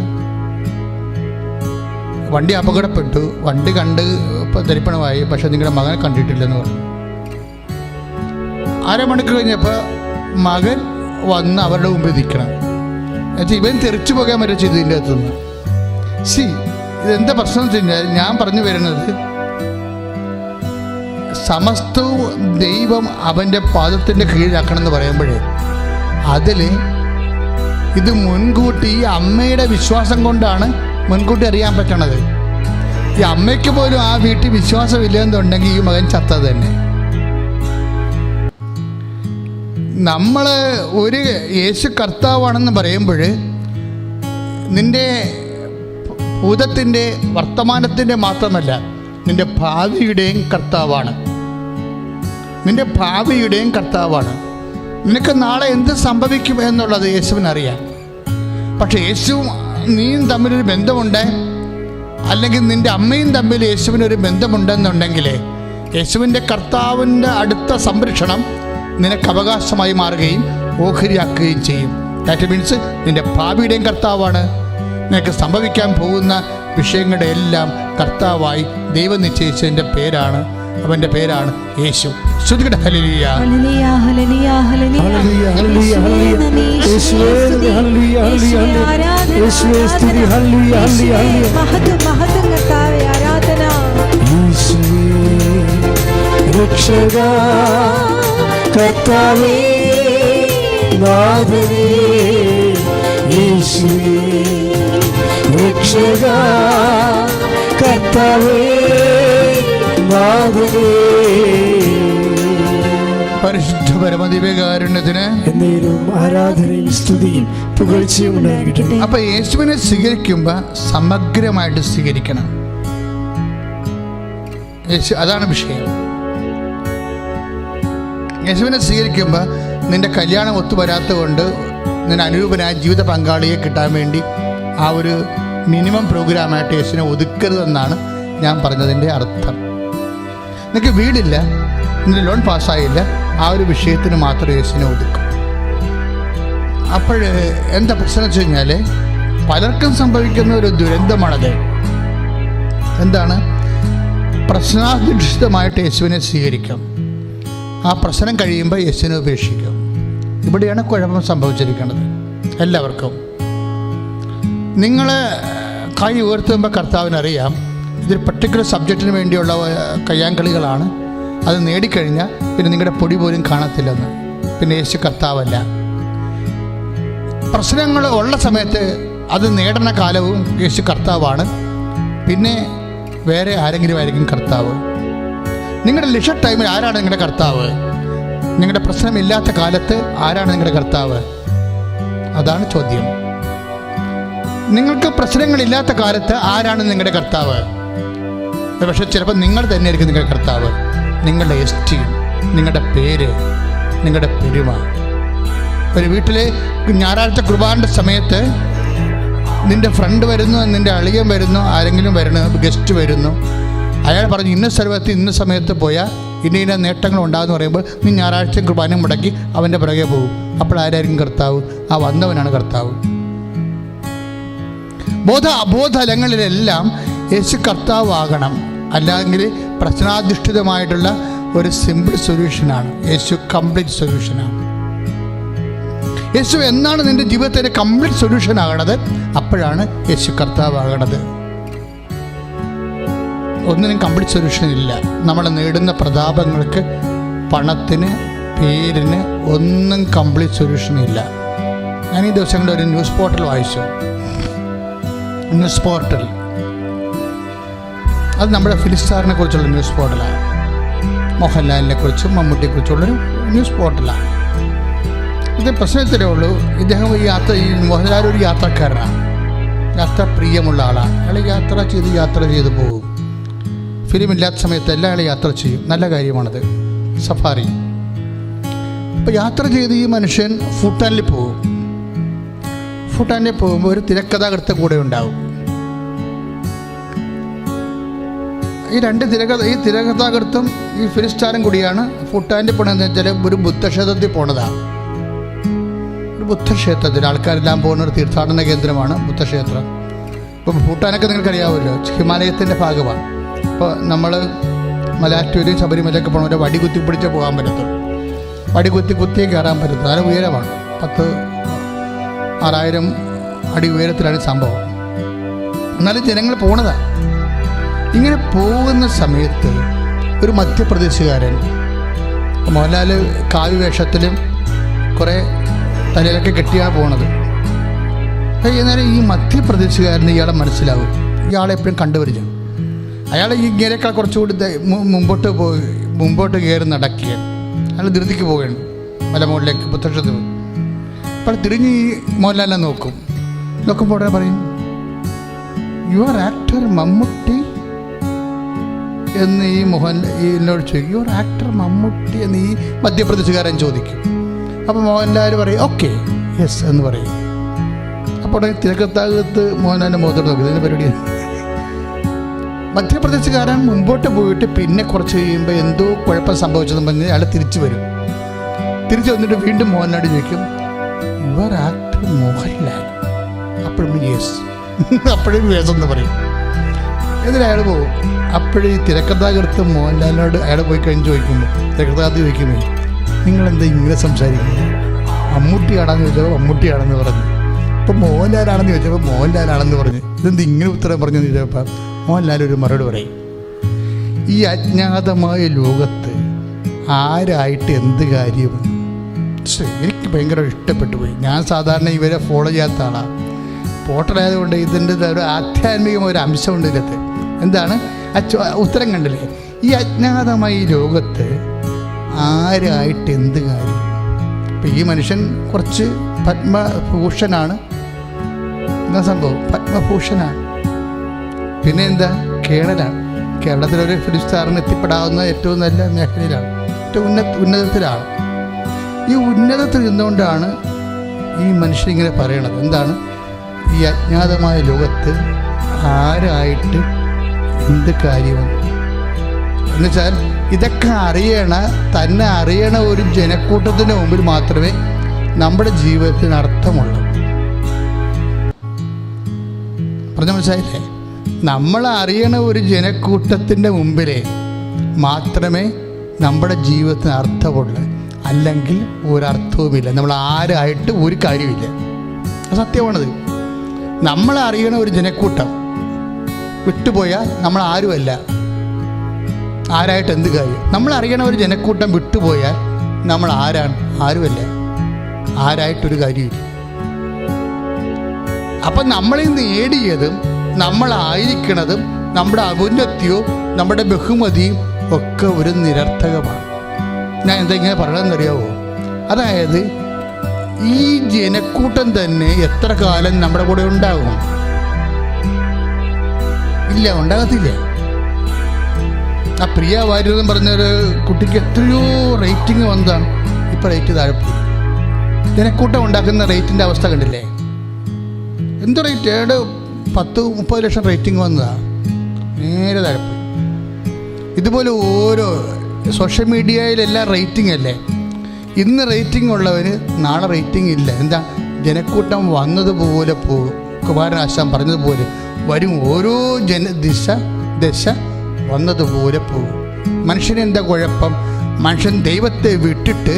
വണ്ടി അപകടപ്പെട്ടു, വണ്ടി കണ്ട് ഇപ്പോൾ ധരിപ്പണമായി, പക്ഷെ നിങ്ങളുടെ മകനെ കണ്ടിട്ടില്ലെന്ന് പറഞ്ഞു. അരമണിക്കൂർ കഴിഞ്ഞപ്പോൾ മകൻ വന്ന് അവരുടെ മുമ്പിൽ നിൽക്കണം. എന്നുവെച്ചാൽ ഇവൻ തെറിച്ചു പോകാൻ വരെ ചെയ്തു ഇതിൻ്റെ അകത്തുനിന്ന്. ഇതെന്താ പ്രശ്നം എന്ന് വെച്ച് കഴിഞ്ഞാൽ ഞാൻ പറഞ്ഞു വരുന്നത് സമസ്തവും ദൈവം അവൻ്റെ പാദത്തിൻ്റെ കീഴിലാക്കണമെന്ന് പറയുമ്പോഴേ അതിൽ ഇത് മുൻകൂട്ടി ഈ അമ്മയുടെ വിശ്വാസം കൊണ്ടാണ് മുൻകൂട്ടി അറിയാൻ പറ്റണത്. ഈ അമ്മയ്ക്ക് പോലും ആ വീട്ടിൽ വിശ്വാസമില്ലെന്നുണ്ടെങ്കിൽ ഈ മകൻ ചത്തത് തന്നെ. നമ്മൾ ഒരു യേശു കർത്താവാണെന്ന് പറയുമ്പോൾ നിൻ്റെ ഭൂതത്തിൻ്റെ വർത്തമാനത്തിൻ്റെ മാത്രമല്ല നിൻ്റെ ഭാവിയുടെയും കർത്താവാണ്. നിൻ്റെ ഭാവിയുടെയും കർത്താവാണ്. നിനക്ക് നാളെ എന്ത് സംഭവിക്കും എന്നുള്ളത് യേശുവിനറിയാം. പക്ഷെ യേശുവും നീയും തമ്മിലൊരു ബന്ധമുണ്ട്, അല്ലെങ്കിൽ നിൻ്റെ അമ്മയും തമ്മിൽ യേശുവിനൊരു ബന്ധമുണ്ടെന്നുണ്ടെങ്കിൽ യേശുവിൻ്റെ കർത്താവിൻ്റെ അടുത്ത സംരക്ഷണം നിനക്ക് അവകാശമായി മാറുകയും ഓഹരിയാക്കുകയും ചെയ്യും. ദാറ്റ് മീൻസ് നിൻ്റെ ഭാവിയുടെയും കർത്താവാണ്. നിനക്ക് സംഭവിക്കാൻ പോകുന്ന വിഷയങ്ങളുടെ എല്ലാം കർത്താവായി ദൈവം നിശ്ചയിച്ചതിൻ്റെ പേരാണ്, അവൻ്റെ പേരാണ് യേശു. ശ്രുതികട ഹല്ലേലൂയ ഹല്ലേലൂയ ഹല്ലേലൂയ ഹല്ലേലൂയ ഹല്ലേലൂയ ഹല്ലേലൂയ യേശുവേ ഹല്ലേലൂയ ഹല്ലേലൂയ യേശുവേ സ്തുതി ഹല്ലേലൂയ ഹല്ലേലൂയ മഹത്വം മഹത്വം കർത്താവേ ആരാധന. യേശുവേ രക്ഷക കർത്താവേ നാഥനേ യേശുവേ രക്ഷക കർത്താവേ നാഥനേ പരിശുദ്ധ പരമദിവ്യകാരുണ്യത്തിന് എന്നേരും ആരാധനയും സ്തുതിയും പുകഴ്ചയും ഉണ്ടായിരിക്കട്ടെ. അപ്പൊ യേശുവിനെ സ്വീകരിക്കുമ്പോൾ സമഗ്രമായിട്ട് സ്വീകരിക്കണം. അതാണ് വിഷയം. യേശുവിനെ സ്വീകരിക്കുമ്പോൾ നിന്റെ കല്യാണം ഒത്തുവരാത്തത് കൊണ്ട് നിന്റെ അനുരൂപനായ ജീവിത പങ്കാളിയെ കിട്ടാൻ വേണ്ടി ആ ഒരു മിനിമം പ്രോഗ്രാമായിട്ട് യേശുവിനെ ഒതുക്കരുതെന്നാണ് ഞാൻ പറഞ്ഞതിൻ്റെ അർത്ഥം. നിനക്ക് വീടില്ല, നിന്റെ ലോൺ പാസ്സായില്ല, ആ ഒരു വിഷയത്തിന് മാത്രം യേശുവിനെ ഒതുക്കും. അപ്പോൾ എന്താ പ്രശ്നം വെച്ച് കഴിഞ്ഞാൽ പലർക്കും സംഭവിക്കുന്ന ഒരു ദുരന്തമാണത്. എന്താണ്? പ്രശ്നാധിഷ്ഠിതമായിട്ട് യേശുവിനെ സ്വീകരിക്കും, ആ പ്രശ്നം കഴിയുമ്പോൾ യേശുവിനെ ഉപേക്ഷിക്കും. ഇവിടെയാണ് കുഴപ്പം സംഭവിച്ചിരിക്കുന്നത് എല്ലാവർക്കും. നിങ്ങൾ കൈ ഉയർത്തുമ്പോൾ കർത്താവിനറിയാം ഇതൊരു പർട്ടിക്കുലർ സബ്ജക്റ്റിന് വേണ്ടിയുള്ള കയ്യാങ്കളികളാണ്. അത് നേടിക്കഴിഞ്ഞാൽ പിന്നെ നിങ്ങളുടെ പൊടി പോലും കാണത്തില്ലെന്ന്. പിന്നെ യേശു കർത്താവല്ല. പ്രശ്നങ്ങൾ ഉള്ള സമയത്ത് അത് നേടുന്ന കാലവും യേശു കർത്താവാണ്. പിന്നെ വേറെ ആരെങ്കിലും ആയിരിക്കും കർത്താവ്. നിങ്ങളുടെ ലിഷർ ടൈമിൽ ആരാണ് നിങ്ങളുടെ കർത്താവ്? നിങ്ങളുടെ പ്രശ്നമില്ലാത്ത കാലത്ത് ആരാണ് നിങ്ങളുടെ കർത്താവ്? അതാണ് ചോദ്യം. നിങ്ങൾക്ക് പ്രശ്നങ്ങളില്ലാത്ത കാലത്ത് ആരാണ് നിങ്ങളുടെ കർത്താവ്? പക്ഷെ ചിലപ്പോൾ നിങ്ങൾ തന്നെയായിരിക്കും നിങ്ങളുടെ കർത്താവ്. നിങ്ങളുടെ എസ്റ്റീം, നിങ്ങളുടെ പേര്, നിങ്ങളുടെ പെരുമ. ഒരു വീട്ടിലെ ഞായറാഴ്ച കുർബാനയുടെ സമയത്ത് നിൻ്റെ ഫ്രണ്ട് വരുന്നു, നിൻ്റെ അളിയൻ വരുന്നു, ആരെങ്കിലും വരുന്നു, ഗസ്റ്റ് വരുന്നു, അയാൾ പറഞ്ഞു ഇന്ന സ്ഥലത്ത് ഇന്ന സമയത്ത് പോയാൽ ഇന്ന ഇന്ന നേട്ടങ്ങൾ ഉണ്ടാകുമെന്ന് പറയുമ്പോൾ നീ ഞായറാഴ്ച കുർബാന മുടക്കി അവൻ്റെ പുറകെ പോകും. അപ്പോൾ ആരായിരിക്കും കർത്താവ്? ആ വന്നവനാണ് കർത്താവ്. അബോധലങ്ങളിലെല്ലാം യേശു കർത്താവാകണം. അല്ലെങ്കിൽ പ്രശ്നാധിഷ്ഠിതമായിട്ടുള്ള ഒരു സിമ്പിൾ സൊല്യൂഷനാണ് യേശു. കംപ്ലീറ്റ് സൊല്യൂഷനാണ് യേശു എന്നാണ് നിൻ്റെ ജീവിതത്തിൻ്റെ കംപ്ലീറ്റ് സൊല്യൂഷൻ ആകണത്, അപ്പോഴാണ് യേശു കർത്താവാകണത്. ഒന്നിനും കംപ്ലീറ്റ് സൊല്യൂഷൻ ഇല്ല. നമ്മൾ നേടുന്ന പ്രതാപങ്ങൾക്ക്, പണത്തിന്, പേരിന് ഒന്നും കംപ്ലീറ്റ് സൊല്യൂഷൻ ഇല്ല. ഞാൻ ഈ ദിവസങ്ങളിൽ ഒരു ന്യൂസ് പോർട്ടൽ വായിച്ചു. ന്യൂസ് പോർട്ടൽ അത് നമ്മുടെ ഫിലിസ്റ്റാറിനെ കുറിച്ചുള്ള ന്യൂസ് പോർട്ടലാണ്. മോഹൻലാലിനെ കുറിച്ചും മമ്മൂട്ടിയെക്കുറിച്ചുള്ളൊരു ന്യൂസ് പോർട്ടലാണ്. ഇത് പ്രശ്നത്തിലേ ഉള്ളൂ, ഇദ്ദേഹം ഈ മോഹൻലാൽ ഒരു യാത്രക്കാരനാണ്, യാത്ര പ്രിയമുള്ള ആളാണ്. അയാൾ യാത്ര ചെയ്ത് പോകും. ഫിലിമില്ലാത്ത സമയത്തെല്ലാം അയാൾ യാത്ര ചെയ്യും. നല്ല കാര്യമാണത്, സഫാരി. അപ്പോൾ യാത്ര ചെയ്ത് ഈ മനുഷ്യൻ ഭൂട്ടാനിൽ പോകും. ഭൂട്ടാനിൽ പോകുമ്പോൾ ഒരു തിരക്കഥാകൃത്ത് കൂടെ ഉണ്ടാവും. ഈ തിരക്കഥാകൃത്തും ഈ ഫിലിസ്റ്റാറും കൂടിയാണ് ഭൂട്ടാനിൽ പോകണമെന്ന് വെച്ചാൽ ഒരു ബുദ്ധക്ഷേത്രത്തിൽ പോണതാണ്. ഒരു ബുദ്ധക്ഷേത്രത്തിൽ ആൾക്കാരെല്ലാം പോകുന്ന ഒരു തീർത്ഥാടന കേന്ദ്രമാണ് ബുദ്ധക്ഷേത്രം. ഇപ്പം ഭൂട്ടാനൊക്കെ നിങ്ങൾക്കറിയാമല്ലോ, ഹിമാലയത്തിൻ്റെ ഭാഗമാണ്. ഇപ്പോൾ നമ്മൾ മലയാറ്റൂരും ശബരിമലയൊക്കെ പോകണമെങ്കിൽ വടി കുത്തി പിടിച്ചേ പോകാൻ പറ്റത്തുള്ളൂ. വടി കുത്തിയേ കയറാൻ പറ്റത്തുള്ളൂ. നല്ല ഉയരമാണ്, 10,000-6,000 അടി ഉയരത്തിലാണ് സംഭവം. എന്നാലും ജനങ്ങൾ പോണതാണ്. ഇങ്ങനെ പോകുന്ന സമയത്ത് ഒരു മധ്യപ്രദേശുകാരൻ, മോഹൻലാൽ കാവ്യ വേഷത്തിലും കുറേ തലയിലൊക്കെ കെട്ടിയാണ് പോണത്. എന്നാലും ഈ മധ്യപ്രദേശുകാരന് ഇയാളെ മനസ്സിലാവും. ഇയാളെ എപ്പോഴും കണ്ടുപരിചയം. അയാൾ ഇങ്ങനെയൊക്കെ കുറച്ചുകൂടി മുമ്പോട്ട് കയറി നടക്കുക. അയാൾ ധൃതിക്ക് പോവുകയാണ് മലമുകളിലേക്ക്, ബുദ്ധക്ഷേത്രത്തിൽ. അപ്പോൾ തിരിഞ്ഞ് ഈ മോഹൻലാലിനെ നോക്കുമ്പോൾ ഉടനെ പറയും, യുവർ ആക്ടർ മമ്മൂട്ടി എന്ന് ഈ എന്നോട് ചോദിക്കും. യുവർ ആക്ടർ മമ്മൂട്ടി എന്ന് ഈ മധ്യപ്രദേശുകാരൻ ചോദിക്കും. അപ്പോൾ മോഹൻലാൽ പറയും ഓക്കെ യെസ് എന്ന് പറയും. അപ്പോൾ ഉടനെ തിരക്കത്താകത്ത് മോഹൻലാലിൻ്റെ മുഖത്തോട്ട് നോക്കും. ഇതിൻ്റെ പരിപാടി മധ്യപ്രദേശുകാരൻ മുമ്പോട്ട് പോയിട്ട് പിന്നെ കുറച്ച് കഴിയുമ്പോൾ എന്തോ കുഴപ്പം സംഭവിച്ചതെന്ന് പറഞ്ഞ് അയാൾ തിരിച്ചു വരും. തിരിച്ചു വന്നിട്ട് വീണ്ടും മോഹൻലാൽ ചോദിക്കും, യുവർ ആക്ടർ മോഹൻലാൽ. അപ്പോഴും യെസ് അപ്പോഴും യെസ് എന്ന് പറയും. എന്നിട്ട് അയാൾ പോകും. അപ്പോഴും ഈ തിരക്കഥാകൃത്ത് മോഹൻലാലിനോട് അയാൾ പോയി കഴിഞ്ഞ് ചോദിക്കുമ്പോൾ തിരക്കഥാകൃത്ത് ചോദിക്കുമ്പോൾ, നിങ്ങളെന്താ ഇങ്ങനെ സംസാരിക്കുന്നത്? മമ്മൂട്ടിയാണെന്ന് ചോദിച്ചപ്പോൾ മമ്മൂട്ടിയാണെന്ന് പറഞ്ഞു. ഇപ്പോൾ മോഹൻലാലാണെന്ന് ചോദിച്ചപ്പോൾ മോഹൻലാലാണെന്ന് പറഞ്ഞു. ഇതെന്ത് ഇങ്ങനെ ഉത്തരം പറഞ്ഞു എന്ന് ചോദിച്ചപ്പോൾ മോഹൻലാൽ ഒരു മറുപടി പറയും, ഈ അജ്ഞാതമായ ലോകത്ത് ആരായിട്ട് എന്ത് കാര്യം? എനിക്ക് ഭയങ്കര ഇഷ്ടപ്പെട്ടു പോയി. ഞാൻ സാധാരണ ഇവരെ ഫോളോ ചെയ്യാത്ത ആളാണ്. പോർട്ടലായതുകൊണ്ട് ഇതിൻ്റെ ഒരു ആധ്യാത്മികമായ ഒരു അംശമുണ്ട് ഇതിനകത്ത്. എന്താണ് ഉത്തരം കണ്ടില്ലേ? ഈ അജ്ഞാതമായ ഈ ലോകത്ത് ആരായിട്ട് എന്ത് കാര്യം? ഇപ്പം ഈ മനുഷ്യൻ കുറച്ച് പത്മഭൂഷണാണ്. എന്താ സംഭവം? പത്മഭൂഷണാണ്. പിന്നെ എന്താ? കേരളമാണ്. കേരളത്തിലൊരു ഫിലിം സ്റ്റാറിന് എത്തിപ്പെടാവുന്ന ഏറ്റവും നല്ല മേഖലയിലാണ്, ഏറ്റവും ഉന്നതത്തിലാണ്. ഈ ഉന്നതത്തിൽ നിന്നുകൊണ്ടാണ് ഈ മനുഷ്യനിങ്ങനെ പറയണത്. എന്താണ്? ഈ അജ്ഞാതമായ ലോകത്ത് ആരായിട്ട് എന്ത് കാര്യമെന്ന് എന്നുവെച്ചാൽ ഇതൊക്കെ തന്നെ അറിയണ ഒരു ജനക്കൂട്ടത്തിൻ്റെ മുമ്പിൽ മാത്രമേ നമ്മുടെ ജീവിതത്തിന് അർത്ഥമുള്ളൂ. പറഞ്ഞ മനസ്സിലായില്ലേ? നമ്മൾ അറിയണ ഒരു ജനക്കൂട്ടത്തിൻ്റെ മുമ്പിലേ മാത്രമേ നമ്മുടെ ജീവിതത്തിന് അർത്ഥമുള്ളൂ. അല്ലെങ്കിൽ ഒരർത്ഥവുമില്ല. നമ്മൾ ആരായിട്ട് ഒരു കാര്യമില്ല. സത്യമാണത്. നമ്മൾ അറിയണ ഒരു ജനക്കൂട്ടം വിട്ടുപോയാൽ നമ്മൾ ആരുമല്ല. ആരായിട്ട് എന്ത് കാര്യം? നമ്മൾ അറിയണ ഒരു ജനക്കൂട്ടം വിട്ടുപോയാൽ നമ്മൾ ആരാണ്? ആരുമല്ല. ആരായിട്ടൊരു കാര്യമില്ല. അപ്പം നമ്മളിൽ നേടിയതും നമ്മളായിരിക്കണതും നമ്മുടെ ഔന്നത്യവും നമ്മുടെ ബഹുമതിയും ഒക്കെ ഒരു നിരർത്ഥകമാണ്. ഞാൻ എന്താ ഇങ്ങനെ പറയണമെന്നറിയാവോ? അതായത് ഈ ജനക്കൂട്ടം തന്നെ എത്ര കാലം നമ്മുടെ കൂടെ ഉണ്ടാകും? ഇല്ല, ഉണ്ടാകത്തില്ല. ആ പ്രിയ വാര്യരെന്ന് പറഞ്ഞൊരു കുട്ടിക്ക് എത്രയോ റേറ്റിംഗ് വന്നതാണ്. ഇപ്പം റേറ്റ് താഴെ പോയി. ജനക്കൂട്ടം ഉണ്ടാക്കുന്ന റേറ്റിൻ്റെ അവസ്ഥ കണ്ടില്ലേ? എന്ത് റേറ്റ്? 10-30 ലക്ഷം റേറ്റിംഗ് വന്നതാണ്. നേരെ താഴെ പോയി. ഇതുപോലെ ഓരോ സോഷ്യൽ മീഡിയയിലെല്ലാം റേറ്റിംഗ് അല്ലേ? ഇന്ന് റേറ്റിംഗ് ഉള്ളവന് നാളെ റേറ്റിംഗ് ഇല്ല. എന്താ? ജനക്കൂട്ടം വന്നതുപോലെ പോകും. കുമാരനാശാൻ പറഞ്ഞതുപോലെ വരും. ഓരോ ദശ വന്നതുപോലെ പോകും. മനുഷ്യന് എന്താ കുഴപ്പം? മനുഷ്യൻ ദൈവത്തെ വിട്ടിട്ട്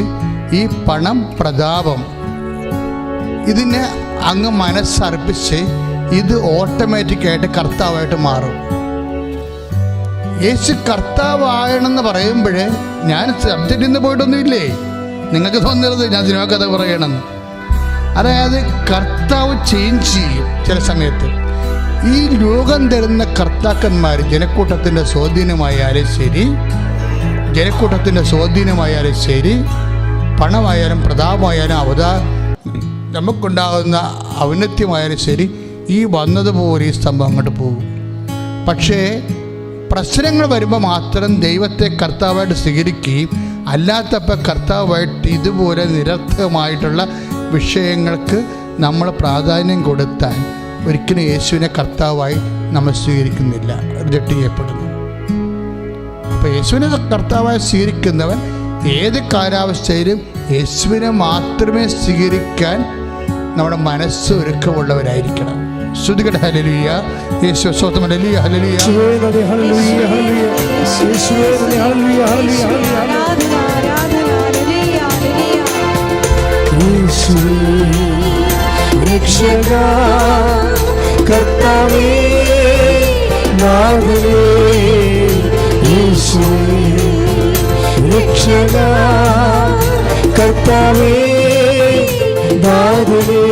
ഈ പണം, പ്രതാപം ഇതിനെ അങ്ങ് മനസ്സർപ്പിച്ച് ഇത് ഓട്ടോമാറ്റിക്കായിട്ട് കർത്താവായിട്ട് മാറും. യേശു കർത്താവായണമെന്ന് പറയുമ്പോഴേ ഞാൻ സബ്ജക്റ്റിൽ നിന്ന് പോയിട്ടൊന്നുമില്ലേ, നിങ്ങൾക്ക് തോന്നരുത് ഞാൻ സിനിമ കഥ പറയണമെന്ന്. അതായത് കർത്താവ് ചേഞ്ച് ചെയ്യും ചില സമയത്ത്. ഈ ലോകം തരുന്ന കർത്താക്കന്മാർ ജനക്കൂട്ടത്തിൻ്റെ സ്വാധീനമായാലും ശരി, പണമായാലും പ്രതാപമായാലും നമുക്കുണ്ടാകുന്ന ഔന്നത്യമായാലും ശരി, ഈ വന്നതുപോലെ ഈ സ്തംഭം അങ്ങോട്ട് പോകും. പക്ഷേ പ്രശ്നങ്ങൾ വരുമ്പോൾ മാത്രം ദൈവത്തെ കർത്താവായിട്ട് സ്വീകരിക്കുകയും അല്ലാത്തപ്പോൾ കർത്താവായിട്ട് ഇതുപോലെ നിരർത്ഥകമായിട്ടുള്ള വിഷയങ്ങൾക്ക് നമ്മൾ പ്രാധാന്യം കൊടുത്താൽ ഒരിക്കലും യേശുവിനെ കർത്താവായി നമ്മൾ സ്വീകരിക്കുന്നില്ല, റിജക്റ്റ് ചെയ്യപ്പെടുന്നു. അപ്പോൾ യേശുവിനെ കർത്താവായി സ്വീകരിക്കുന്നവൻ ഏത് കാലാവസ്ഥയിലും യേശുവിനെ മാത്രമേ സ്വീകരിക്കാൻ നമ്മുടെ മനസ്സ് ഒരുക്കമുള്ളവരായിരിക്കണം. ശ്രുതികട്ടെ ഹല്ലേലൂയ, യേശു സ്വന്തം ഹല്ലേലൂയ, ഹല്ലേലൂയ, ഹല്ലേലൂയ, ഹല്ലേലൂയ, യേശുവേ ഹല്ലേലൂയ, ഹല്ലേലൂയ, ആരാധന ആരാധന ഹല്ലേലൂയ ഹല്ലേലൂയ. യേശുവേ രക്ഷകാ കർത്താവേ നാഥനേ, യേശുവേ രക്ഷകാ കർത്താവേ നാഥനേ.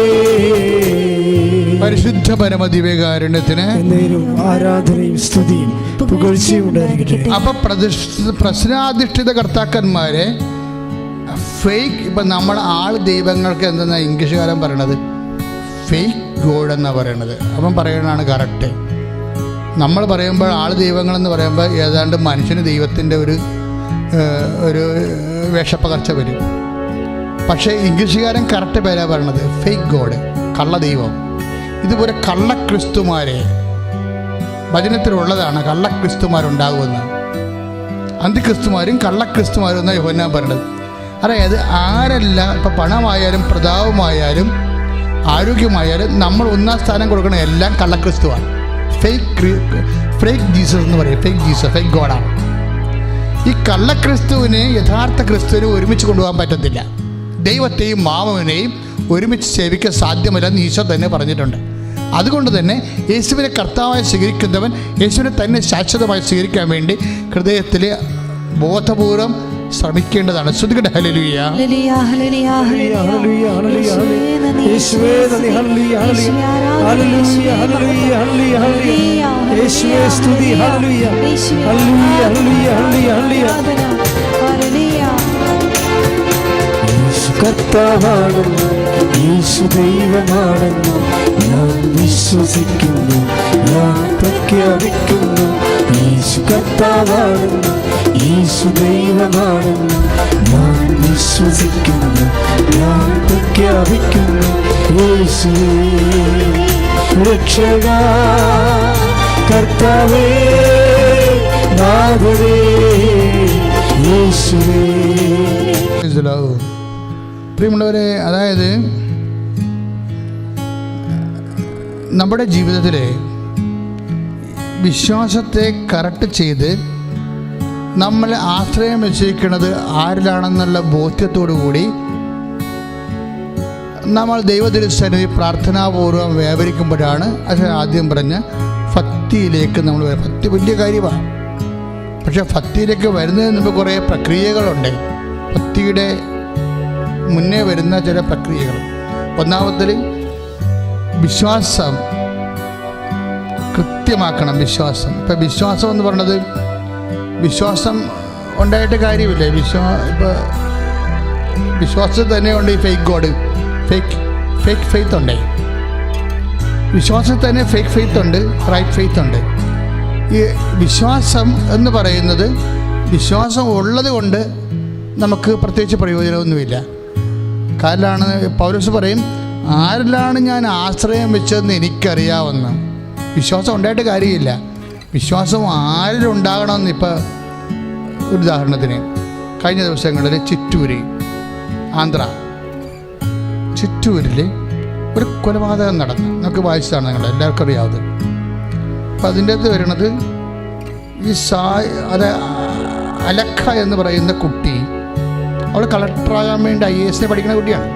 പരിശുദ്ധ പരമദിവ്യകാരുണ്യത്തിന് ആരാധനയും സ്തുതിയും പുകഴ്ചയും ഉണ്ടായിരിക്കട്ടെ. അപ്പൊ പ്രശ്നാധിഷ്ഠിത കർത്താക്കന്മാരെ ഫേക്ക്, ഇപ്പം നമ്മൾ ദൈവങ്ങൾക്ക് എന്തെന്നാ ഇംഗ്ലീഷുകാരൻ പറയണത്, ഫേക്ക് ഗോഡ് എന്നാണ് പറയണത്. അപ്പം പറയണതാണ് കറക്റ്റ്. നമ്മൾ പറയുമ്പോൾ ദൈവങ്ങളെന്ന് പറയുമ്പോൾ ഏതാണ്ട് മനുഷ്യന് ദൈവത്തിൻ്റെ ഒരു വേഷപ്പകർച്ച വരും. പക്ഷേ ഇംഗ്ലീഷുകാരൻ കറക്റ്റ് പേരാണ് പറയണത്, ഫേക്ക് ഗോഡ്, കള്ളദൈവം. ഇതുപോലെ കള്ളക്രിസ്തുമാരെ വചനത്തിലുള്ളതാണ്, കള്ളക്രിസ്തുമാരുണ്ടാകുമെന്ന്. അന്തിക്രിസ്തുമാരും കള്ളക്രിസ്തുമാരും എന്നാണ് യോഹന്നാൻ പറഞ്ഞത്. അതായത് ആരെല്ലാം ഇപ്പം പണമായാലും പ്രതാപമായാലും ആരോഗ്യമായാലും നമ്മൾ ഒന്നാം സ്ഥാനം കൊടുക്കണ എല്ലാം കള്ളക്രിസ്തുവാണ്. ഫേക്ക് ജീസസ് എന്ന് പറയും, ഫേക്ക് ജീസസ്, ഫേക്ക് ഗോഡാണ്. ഈ കള്ളക്രിസ്തുവിനെ യഥാർത്ഥ ക്രിസ്തുവിനെ ഒരുമിച്ച് കൊണ്ടുപോകാൻ പറ്റത്തില്ല. ദൈവത്തെയും മാമവിനെയും ഒരുമിച്ച് സേവിക്കാൻ സാധ്യമല്ലെന്ന് ഈശോ തന്നെ പറഞ്ഞിട്ടുണ്ട്. അതുകൊണ്ട് തന്നെ യേശുവിനെ കർത്താവായി സ്വീകരിക്കുന്നവൻ യേശുവിനെ തന്നെ ശാശ്വതമായി സ്വീകരിക്കാൻ വേണ്ടി ഹൃദയത്തിൽ ബോധപൂർവം ശ്രമിക്കേണ്ടതാണ്. ശ്രുതികട്ടെ ഹല്ലേലൂയ, ഹല്ലേലൂയ ഹല്ലേലൂയ ഹല്ലേലൂയ, ഹല്ലേലൂയ, യേശുവേ നന്ദി, ഹല്ലേലൂയ, ഹല്ലേലൂയ, ഹല്ലേലൂയ, ഹല്ലേലൂയ, ഹല്ലേലൂയ, യേശുവേ സ്തുതി, ഹല്ലേലൂയ, ഹല്ലേലൂയ, ഹല്ലേലൂയ, ഹല്ലേലൂയ, ഹല്ലേലൂയ. യേശു കർത്താവാണെന്ന്, യേശു ദൈവമാണെന്ന് ഞാൻ വിശ്വസിക്കുന്നു, ഞാൻ പ്രഖ്യാപിക്കുന്നു. യേശു കർത്താവാണെന്ന്, യേശു ദൈവമാണെന്ന് ഞാൻ വിശ്വസിക്കുന്നു, ഞാൻ പ്രഖ്യാപിക്കുന്നു. യേശുവേ രക്ഷകാ കർത്താവേ നാഥനേ, യേശുവേ. പ്രിയമുള്ളവരെ, അതായത് നമ്മുടെ ജീവിതത്തിലെ വിശ്വാസത്തെ കറക്റ്റ് ചെയ്ത് നമ്മൾ ആശ്രയം വെച്ചിരിക്കുന്നത് ആരിലാണെന്നുള്ള ബോധ്യത്തോടു കൂടി നമ്മൾ ദൈവതിരുസന്നിധി പ്രാർത്ഥനാപൂർവ്വം വ്യാപരിക്കുമ്പോഴാണ് അത് ആദ്യം പറഞ്ഞ ഭക്തിയിലേക്ക് നമ്മൾ വരും. ഭക്തി വലിയ കാര്യമാണ്. പക്ഷെ ഭക്തിയിലേക്ക് വരുന്നതിന് മുമ്പ് കുറേ പ്രക്രിയകളുണ്ട്. ഭക്തിയുടെ മുന്നേ വരുന്ന ചില പ്രക്രിയകൾ. ഒന്നാമത്തിൽ വിശ്വാസം കൃത്യമാക്കണം. വിശ്വാസം, ഇപ്പം വിശ്വാസം എന്ന് പറയുന്നത് വിശ്വാസം ഉണ്ടായിട്ട് കാര്യമില്ല. ഇപ്പോൾ വിശ്വാസത്തിൽ തന്നെ ഉണ്ട് ഈ ഫേക്ക് ഗോഡ്, ഫേക്ക് ഫെയ്ത്ത് ഉണ്ട്. വിശ്വാസത്തിൽ തന്നെ ഫേക്ക് ഫെയ്ത്ത് ഉണ്ട്, റൈറ്റ് ഫെയ്ത്ത് ഉണ്ട്. ഈ വിശ്വാസം എന്ന് പറയുന്നത് വിശ്വാസം ഉള്ളത് കൊണ്ട് നമുക്ക് പ്രത്യേകിച്ച് പ്രയോജനമൊന്നുമില്ല. കാരണമാണ് പൗലോസ് പറയും, ആരിലാണ് ഞാൻ ആശ്രയം വെച്ചതെന്ന് എനിക്കറിയാവുന്ന. വിശ്വാസം ഉണ്ടായിട്ട് കാര്യമില്ല. വിശ്വാസം ആരിലുണ്ടാകണമെന്ന്. ഇപ്പോൾ ഒരു ഉദാഹരണത്തിന് കഴിഞ്ഞ ദിവസങ്ങളിൽ ചിറ്റൂരിൽ ഒരു കൊലപാതകം നടന്നു. നമുക്ക് വായിച്ചതാണ്, നിങ്ങൾ എല്ലാവർക്കും അറിയാവുന്നത്. അപ്പം അതിൻ്റെ അകത്ത് വരുന്നത് ഈ അലക്ക എന്ന് പറയുന്ന കുട്ടി, അവൾ കളക്ടറാകാൻ വേണ്ടി IAS പഠിക്കുന്ന കുട്ടിയാണ്,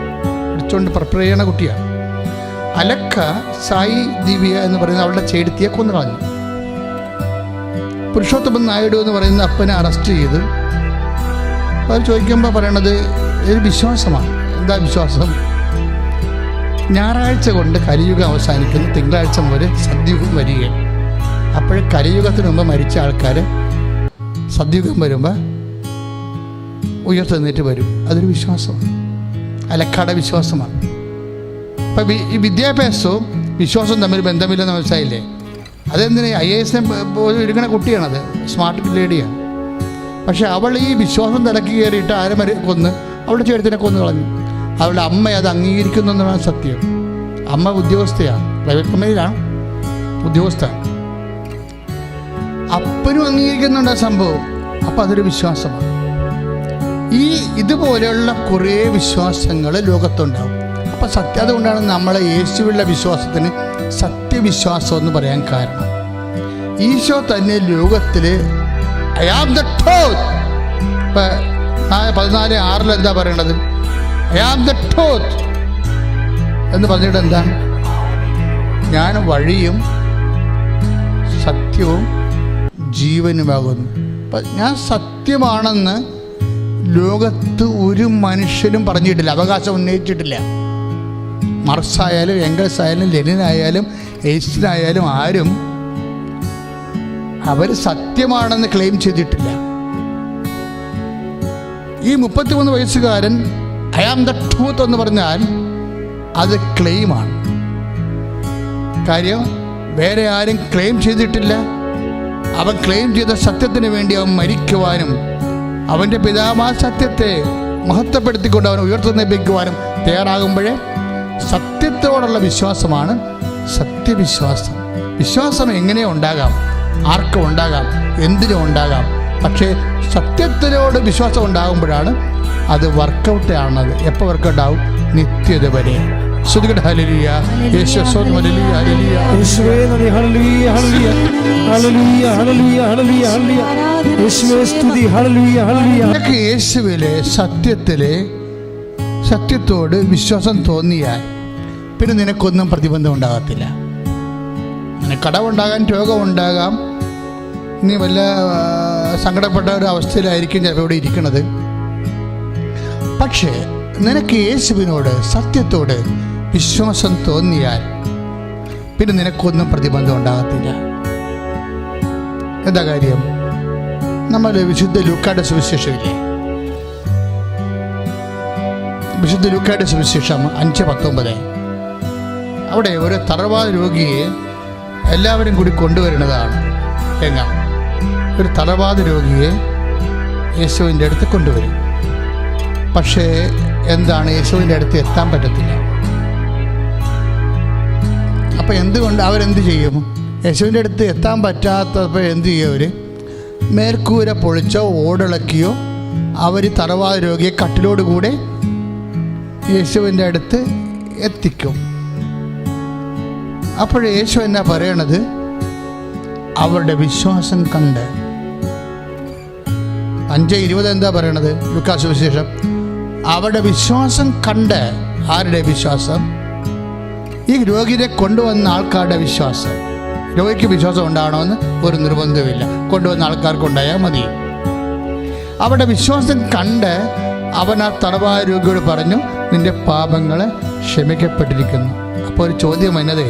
പഠിച്ചുകൊണ്ട് പ്രിപ്പയർ ചെയ്യുന്ന കുട്ടിയാണ്. അലക്ക സായി ദിവ്യ എന്ന് പറയുന്ന അവളുടെ ചേടത്തിയെ കൊന്നു കളഞ്ഞു. പുരുഷോത്തമൻ നായിഡു എന്ന് പറയുന്ന അപ്പനെ അറസ്റ്റ് ചെയ്ത് അവർ ചോദിക്കുമ്പോൾ പറയണത് ഒരു വിശ്വാസമാണ്. എന്താ വിശ്വാസം? ഞായറാഴ്ച കൊണ്ട് കലിയുഗം അവസാനിക്കുന്നു, തിങ്കളാഴ്ച മുതൽ സദ്യുഗം വരികയാണ്. അപ്പോൾ കലിയുഗത്തിന് മുമ്പ് മരിച്ച ആൾക്കാർ സദ്യുഗം വരുമ്പോൾ ഉയർത്തെഴുന്നേറ്റ് വരും. അതൊരു വിശ്വാസമാണ്, അലക്കാടെ വിശ്വാസമാണ്. അപ്പം ഈ വിദ്യാഭ്യാസവും വിശ്വാസവും തമ്മിൽ ബന്ധമില്ലെന്ന് മനസ്സിലായില്ലേ? അതെന്തിനാ? IAS ഒരുങ്ങണ കുട്ടിയാണത്, സ്മാർട്ട് ലേഡിയാണ്. പക്ഷെ അവൾ ഈ വിശ്വാസം തിളക്കി കയറിയിട്ട് ആരെ കൊന്ന് അവളുടെ ചേട്ടത്തിനെ കൊന്നു കളഞ്ഞു. അവളുടെ അമ്മ അത് അംഗീകരിക്കുന്നു എന്നാണ് സത്യം. അമ്മ ഉദ്യോഗസ്ഥയാണ്, പ്രൈവറ്റ് കമ്പനിയിലാണ് ഉദ്യോഗസ്ഥ. അപ്പനും അംഗീകരിക്കുന്നുണ്ട് ആ സംഭവം. അപ്പം അതൊരു വിശ്വാസമാണ്. ഇതുപോലെയുള്ള കുറേ വിശ്വാസങ്ങൾ ലോകത്തുണ്ടാവും. അപ്പം അതുകൊണ്ടാണ് നമ്മൾ യേശുവിലുള്ള വിശ്വാസത്തിന് സത്യവിശ്വാസം എന്ന് പറയാൻ കാരണം. ഈശോ തന്നെ ലോകത്തിൽ ഐ ആം ദ ട്രൂത്ത്. ഇപ്പം 14:6 എന്താ പറയണത്? ഐ ആം ദ ട്രൂത്ത് എന്ന് പറഞ്ഞിട്ട് എന്താ? ഞാൻ വഴിയും സത്യവും ജീവനുമാകുന്നു. അപ്പം ഞാൻ സത്യമാണെന്ന് ലോകത്ത് ഒരു മനുഷ്യനും പറഞ്ഞിട്ടില്ല, അവകാശം ഉന്നയിച്ചിട്ടില്ല. മർക്സായാലും എംഗൽസ് ആയാലും ലെനിനായാലും എയ്ൻസ്റ്റീനായാലും ആരും അവർ സത്യമാണെന്ന് ക്ലെയിം ചെയ്തിട്ടില്ല. ഈ 33 വയസ്സുകാരൻ ഐ ആം ദ ട്രൂത്ത് എന്ന് പറഞ്ഞാൽ അത് ക്ലെയിമാണ്. കാര്യം വേറെ ആരും ക്ലെയിം ചെയ്തിട്ടില്ല. അവൻ ക്ലെയിം ചെയ്ത സത്യത്തിന് വേണ്ടി അവൻ മരിക്കുവാനും അവൻ്റെ പിതാവാ സത്യത്തെ മഹത്വപ്പെടുത്തിക്കൊണ്ട് അവൻ ഉയർത്തെഴുന്നേൽപ്പിക്കുവാനും തയ്യാറാകുമ്പോഴേ സത്യത്തോടുള്ള വിശ്വാസമാണ് സത്യവിശ്വാസം. വിശ്വാസം എങ്ങനെ ഉണ്ടാകാം? ആർക്കും ഉണ്ടാകാം, എന്തിനും ഉണ്ടാകാം. പക്ഷേ സത്യത്തിനോട് വിശ്വാസം ഉണ്ടാകുമ്പോഴാണ് അത് വർക്കൗട്ട് ആവുന്നത്. എപ്പോൾ വർക്കൗട്ട് ആവും? നിത്യത വരെ. ഹല്ലേലൂയ, യേശുവേ ഹല്ലേലൂയ, ഹല്ലേലൂയ, യേശുവേ നന്ദി, ഹല്ലേലൂയ, ഹല്ലേലൂയ, ഹല്ലേലൂയ, ഹല്ലേലൂയ, ഹല്ലേലൂയ, ഹല്ലേലൂയ, യേശുവേ സ്തുതി, ഹല്ലേലൂയ, ഹല്ലേലൂയ. നിനക്ക് യേശുവിലെ സത്യത്തോട് വിശ്വാസം തോന്നിയാൽ പിന്നെ നിനക്കൊന്നും പ്രതിബന്ധം ഉണ്ടാകത്തില്ല. നിനക്ക് കടമുണ്ടാകാം, രോഗമുണ്ടാകാം, നീ വല്ല സങ്കടപ്പെട്ട ഒരു അവസ്ഥയിലായിരിക്കും ചിലപ്പോൾ ഇവിടെ ഇരിക്കുന്നത്. പക്ഷേ നിനക്ക് യേശുവിനോട് സത്യത്തോട് വിശ്വാസം തോന്നിയാൽ പിന്നെ നിനക്കൊന്നും പ്രതിബന്ധം ഉണ്ടാകത്തില്ല. എന്താ കാര്യം? നമ്മൾ വിശുദ്ധ ലൂക്കായുടെ സുവിശേഷമില്ലേ? വിശുദ്ധ ലൂക്കായുടെ സുവിശേഷം 5:19. അവിടെ ഒരു തളർവാദ രോഗിയെ എല്ലാവരും കൂടി കൊണ്ടുവരുന്നതാണ്. ഒരു തളർവാദ രോഗിയെ യേശുവിൻ്റെ അടുത്ത് കൊണ്ടുവരും. പക്ഷേ എന്താണ്? യേശുവിൻ്റെ അടുത്ത് എത്താൻ പറ്റത്തില്ല. അപ്പം എന്തുകൊണ്ട് അവരെന്ത് ചെയ്യും? യേശുവിൻ്റെ അടുത്ത് എത്താൻ പറ്റാത്തപ്പോൾ എന്ത് ചെയ്യും? അവർ മേൽക്കൂര പൊളിച്ചോ ഓടിളക്കിയോ അവർ തളർവാദ രോഗിയെ കട്ടിലോടുകൂടെ യേശുവിൻ്റെ അടുത്ത് എത്തിക്കും. അപ്പോൾ യേശു എന്നാ പറയണത്? അവരുടെ വിശ്വാസം കണ്ട്. 5:20 എന്താ പറയണത്? ലൂക്കാ സുവിശേഷം. അവരുടെ വിശ്വാസം കണ്ട്. ആരുടെ വിശ്വാസം? ഈ രോഗിയെ കൊണ്ടുവന്ന ആൾക്കാരുടെ വിശ്വാസം. രോഗിക്ക് വിശ്വാസം ഉണ്ടാകണമെന്ന് ഒരു നിർബന്ധമില്ല, കൊണ്ടുവന്ന ആൾക്കാർക്ക് ഉണ്ടായാൽ മതി. അവരുടെ വിശ്വാസം കണ്ട് അവൻ ആ തളർവാദ രോഗിയോട് പറഞ്ഞു, നിന്റെ പാപങ്ങൾ ക്ഷമിക്കപ്പെട്ടിരിക്കുന്നു. അപ്പോൾ ഒരു ചോദ്യം വന്നത്,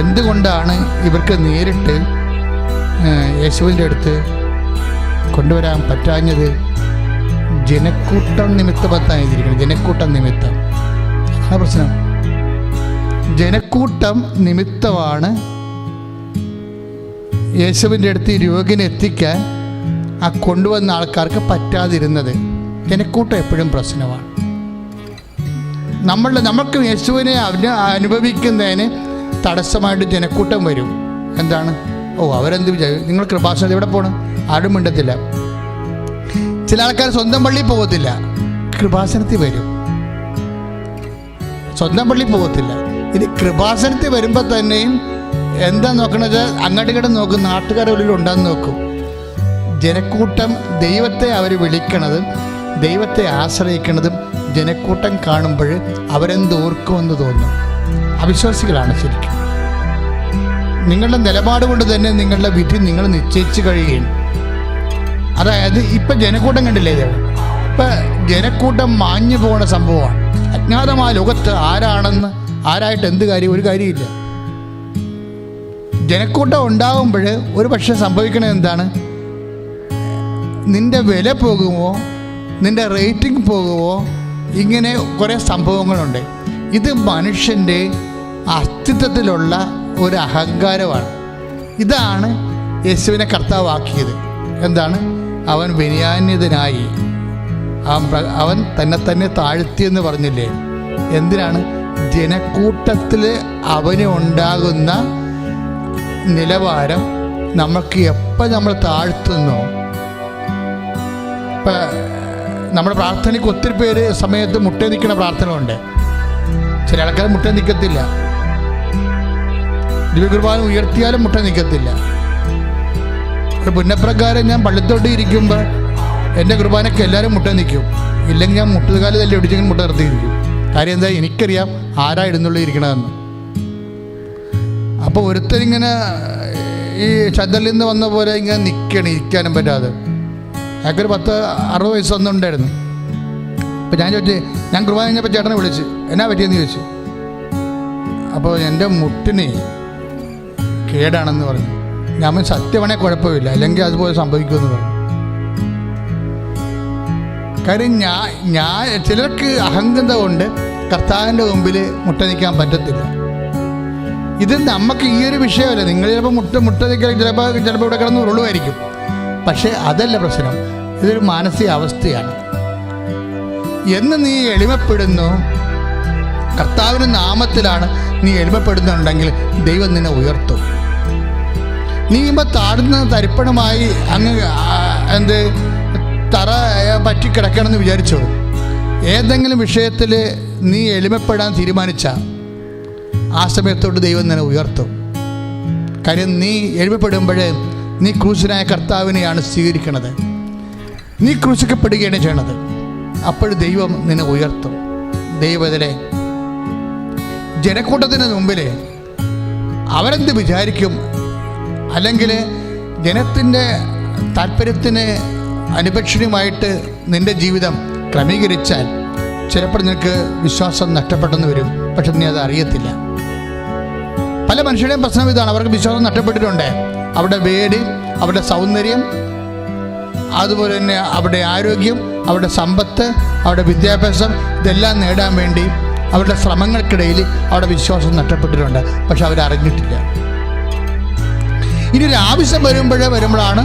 എന്തുകൊണ്ടാണ് ഇവർക്ക് നേരിട്ട് യേശുവിൻ്റെ അടുത്ത് കൊണ്ടുവരാൻ പറ്റാഞ്ഞത്? ജനക്കൂട്ടം നിമിത്തമെത്തായിരിക്കണം. ജനക്കൂട്ടം നിമിത്തം ആ പ്രശ്നം. ജനക്കൂട്ടം നിമിത്തമാണ് യേശുവിൻ്റെ അടുത്ത് ഈ രോഗിനെ എത്തിക്കാൻ ആ കൊണ്ടുവന്ന ആൾക്കാർക്ക് പറ്റാതിരുന്നത്. ജനക്കൂട്ടം എപ്പോഴും പ്രശ്നമാണ്. നമുക്ക് യേശുവിനെ അനുഭവിക്കുന്നതിന് തടസ്സമായിട്ട് ജനക്കൂട്ടം വരും. എന്താണ്? അവരെന്ത് വിചാരിക്കും? നിങ്ങൾ കൃപാസനത്തിൽ എവിടെ പോകണം? ആരും മിണ്ടത്തില്ല. ചില ആൾക്കാർ സ്വന്തം പള്ളിയിൽ പോകത്തില്ല, കൃപാസനത്തിൽ വരും. സ്വന്തം പള്ളിയിൽ പോകത്തില്ല. ഇനി കൃപാസനത്തിൽ വരുമ്പോൾ തന്നെയും എന്താ നോക്കണത്? അങ്ങോട്ട് ഇങ്ങോട്ട് നോക്കും, നാട്ടുകാരുടെ ഉള്ളിൽ ഉണ്ടാന്ന് നോക്കും. ജനക്കൂട്ടം ദൈവത്തെ അവർ വിളിക്കണതും ദൈവത്തെ ആശ്രയിക്കുന്നതും ജനക്കൂട്ടം കാണുമ്പോൾ അവരെന്തോർക്കുമെന്ന് തോന്നും. അവിശ്വാസികളാണ് ശരിക്കും. നിങ്ങളുടെ നിലപാട് കൊണ്ട് തന്നെ നിങ്ങളുടെ വിധി നിങ്ങൾ നിശ്ചയിച്ച് കഴിയുകയും. അതായത് ഇപ്പം ജനക്കൂട്ടം കണ്ടില്ലേ, ഇത് ഇപ്പം ജനക്കൂട്ടം മാഞ്ഞു പോകുന്ന സംഭവമാണ്. അജ്ഞാതമായ ലോകത്ത് ആരായിട്ട് എന്ത് കാര്യം, ഒരു കാര്യമില്ല. ജനക്കൂട്ടം ഉണ്ടാകുമ്പോൾ ഒരു പക്ഷേ സംഭവിക്കണത് എന്താണ്, നിൻ്റെ വില പോകുമോ, നിൻ്റെ റേറ്റിംഗ് പോകുമോ, ഇങ്ങനെ കുറേ സംഭവങ്ങളുണ്ട്. ഇത് മനുഷ്യൻ്റെ അസ്തിത്വത്തിലുള്ള ഒരു അഹങ്കാരമാണ്. ഇതാണ് യേശുവിനെ കർത്താവാക്കിയത്. എന്താണ്? അവൻ വിനയാന്യതനായി, അവൻ തന്നെ താഴ്ത്തിയെന്ന് പറഞ്ഞില്ലേ? എന്തിനാണ്? ജനക്കൂട്ടത്തിൽ അവന് ഉണ്ടാകുന്ന നിലവാരം നമുക്ക് എപ്പോൾ നമ്മൾ താഴ്ത്തുന്നോ. ഇപ്പം നമ്മുടെ പ്രാർത്ഥനയ്ക്ക് ഒത്തിരി പേര് സമയത്ത് മുട്ടേ നിൽക്കുന്ന പ്രാർത്ഥന ഉണ്ട്. ചില ആൾക്കാർ മുട്ടേ നിൽക്കത്തില്ല. ദിവ്യകുർബാന ഉയർത്തിയാലും മുട്ട നിൽക്കത്തില്ല. ഒരു പുന്നപ്രകാരം ഞാൻ പള്ളിത്തോട്ട് ഇരിക്കുമ്പോൾ എൻ്റെ കുർബാനയ്ക്ക് എല്ലാവരും മുട്ട നിൽക്കും. ഇല്ലെങ്കിൽ ഞാൻ മുട്ടുകാല് തല്ലി ഒടിച്ചെങ്കിൽ മുട്ട നിർത്തിയിരിക്കും. കാര്യം എന്താ? എനിക്കറിയാം ആരാ ഇടുന്നുള്ളൂ ഇരിക്കണമെന്ന്. അപ്പോൾ ഒരുത്തരിങ്ങനെ ഈ ചതലിൽ നിന്ന് വന്ന പോലെ ഇങ്ങനെ ഇരിക്കാനും പറ്റാതെ. അയാൾക്കൊരു 60 വയസ്സൊന്നും ഉണ്ടായിരുന്നു. അപ്പോൾ ഞാൻ ചോദിച്ചു, ഞാൻ കുർബാന കഴിഞ്ഞപ്പോൾ ചേട്ടനെ വിളിച്ച് എന്നാ പറ്റിയെന്ന് ചോദിച്ചു. അപ്പോൾ എൻ്റെ മുട്ടിന് കേടാണെന്ന് പറഞ്ഞു. ഞാൻ സത്യമാണേ കുഴപ്പമില്ല, അല്ലെങ്കിൽ അതുപോലെ സംഭവിക്കുമെന്ന് പറഞ്ഞു. കാര്യം ഞാൻ ചിലർക്ക് അഹങ്കാരം കൊണ്ട് കർത്താവിൻ്റെ മുമ്പിൽ മുട്ട നിൽക്കാൻ പറ്റത്തില്ല. ഇത് നമുക്ക് ഈ ഒരു വിഷയമല്ല. നിങ്ങൾ ചിലപ്പോൾ മുട്ട നിൽക്കാൻ ചിലപ്പോൾ ഇവിടെ കിടന്ന് ഉരുളുമായിരിക്കും. പക്ഷേ അതല്ല പ്രശ്നം. ഇതൊരു മാനസിക അവസ്ഥയാണ്. എന്ന് നീ എളിമപ്പെടുന്നു, കർത്താവിൻ്റെ നാമത്തിലാണ് നീ എളിമപ്പെടുന്നുണ്ടെങ്കിൽ ദൈവം നിന്നെ ഉയർത്തും. നീ ഇപ്പോൾ താഴ്ന്ന തരിപ്പണമായി അങ്ങ് തറ പറ്റിക്കിടക്കണമെന്ന് വിചാരിച്ചോ. ഏതെങ്കിലും വിഷയത്തിൽ നീ എളിമപ്പെടാൻ തീരുമാനിച്ചാൽ ആ സമയത്തോട്ട് ദൈവം നിന്നെ ഉയർത്തും. കാര്യം നീ എളിമപ്പെടുമ്പോഴേ നീ ക്രൂശനായ കർത്താവിനെയാണ് സ്വീകരിക്കുന്നത്. നീ ക്രൂശിക്കപ്പെടുകയാണ് ചെയ്യണത്. അപ്പോൾ ദൈവം നിന്നെ ഉയർത്തും. ദൈവത്തിലെ ജനക്കൂട്ടത്തിന് മുമ്പിൽ അവരെന്ത് വിചാരിക്കും, അല്ലെങ്കിൽ ജനത്തിൻ്റെ താല്പര്യത്തിന് അനുപക്ഷീയമായിട്ട് നിൻ്റെ ജീവിതം ക്രമീകരിച്ചാൽ ചിലപ്പോൾ നിനക്ക് വിശ്വാസം നഷ്ടപ്പെട്ടെന്ന് വരും. പക്ഷെ നീ അത് അറിയത്തില്ല. പല മനുഷ്യരുടെയും പ്രശ്നം ഇതാണ്. അവർക്ക് വിശ്വാസം നഷ്ടപ്പെട്ടിട്ടുണ്ട്. അവരുടെ വീട്, അവരുടെ സൗന്ദര്യം, അതുപോലെ തന്നെ അവരുടെ ആരോഗ്യം, അവരുടെ സമ്പത്ത്, അവരുടെ വിദ്യാഭ്യാസം, ഇതെല്ലാം നേടാൻ വേണ്ടി അവരുടെ ശ്രമങ്ങൾക്കിടയിൽ അവരുടെ വിശ്വാസം നഷ്ടപ്പെട്ടിട്ടുണ്ട്. പക്ഷെ അവരറിഞ്ഞിട്ടില്ല. ഇനി ഒരു ആവശ്യം വരുമ്പോഴാണ്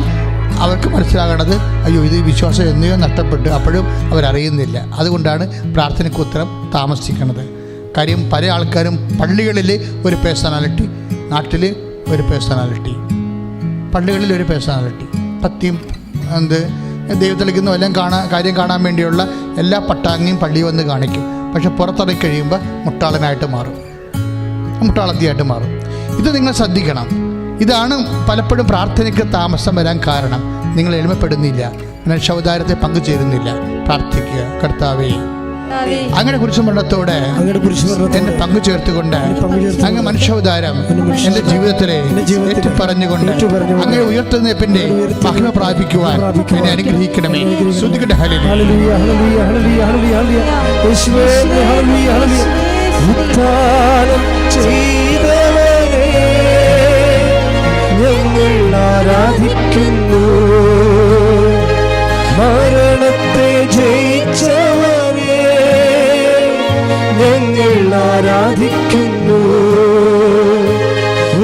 അവർക്ക് മനസ്സിലാകണത്, അയ്യോ ഇത് വിശ്വാസം എന്നോ നഷ്ടപ്പെട്ടു. അപ്പോഴും അവരറിയുന്നില്ല. അതുകൊണ്ടാണ് പ്രാർത്ഥനയ്ക്ക് ഉത്തരം താമസിക്കുന്നത്. കാര്യം പല ആൾക്കാരും പള്ളികളിൽ ഒരു പേഴ്സണാലിറ്റി, നാട്ടിൽ ഒരു പേഴ്സണാലിറ്റി, പള്ളികളിൽ ഒരു പേഴ്സണാലിറ്റി, പത്തിയും ദൈവത്തിലേക്കൊന്നും എല്ലാം കാര്യം കാണാൻ വേണ്ടിയുള്ള എല്ലാ പട്ടാങ്ങിയും പള്ളി വന്ന് കാണിക്കും. പക്ഷെ പുറത്തിറങ്ങി കഴിയുമ്പോൾ മുട്ടാളനായിട്ട് മാറും, മുട്ടാളത്തിയായിട്ട് മാറും. ഇത് നിങ്ങൾ ശ്രദ്ധിക്കണം. ഇതാണ് പലപ്പോഴും പ്രാർത്ഥനയ്ക്ക് താമസം വരാൻ കാരണം. നിങ്ങൾ എളിമപ്പെടുന്നില്ല, മനുഷ്യാവതാരത്തെ പങ്കുചേരുന്നില്ല. പ്രാർത്ഥിക്കുക, കർത്താവേ അങ്ങനെ കുരിശുമരണത്തോടെ എന്നെ പങ്കു ചേർത്തുകൊണ്ട് അങ്ങ് മനുഷ്യാവതാരം എൻ്റെ ജീവിതത്തിലെ പറഞ്ഞുകൊണ്ട് അങ്ങനെ ഉയർത്തുന്ന പിന്നെ മഹിമ പ്രാപിക്കുവാൻ എന്നെ അനുഗ്രഹിക്കണമേ. ശ്രുതികട്ടെ ഞങ്ങൾ ആരാധിക്കുന്നു, മരണത്തെ ജയിച്ചവനെ ഞങ്ങൾ ആരാധിക്കുന്നു,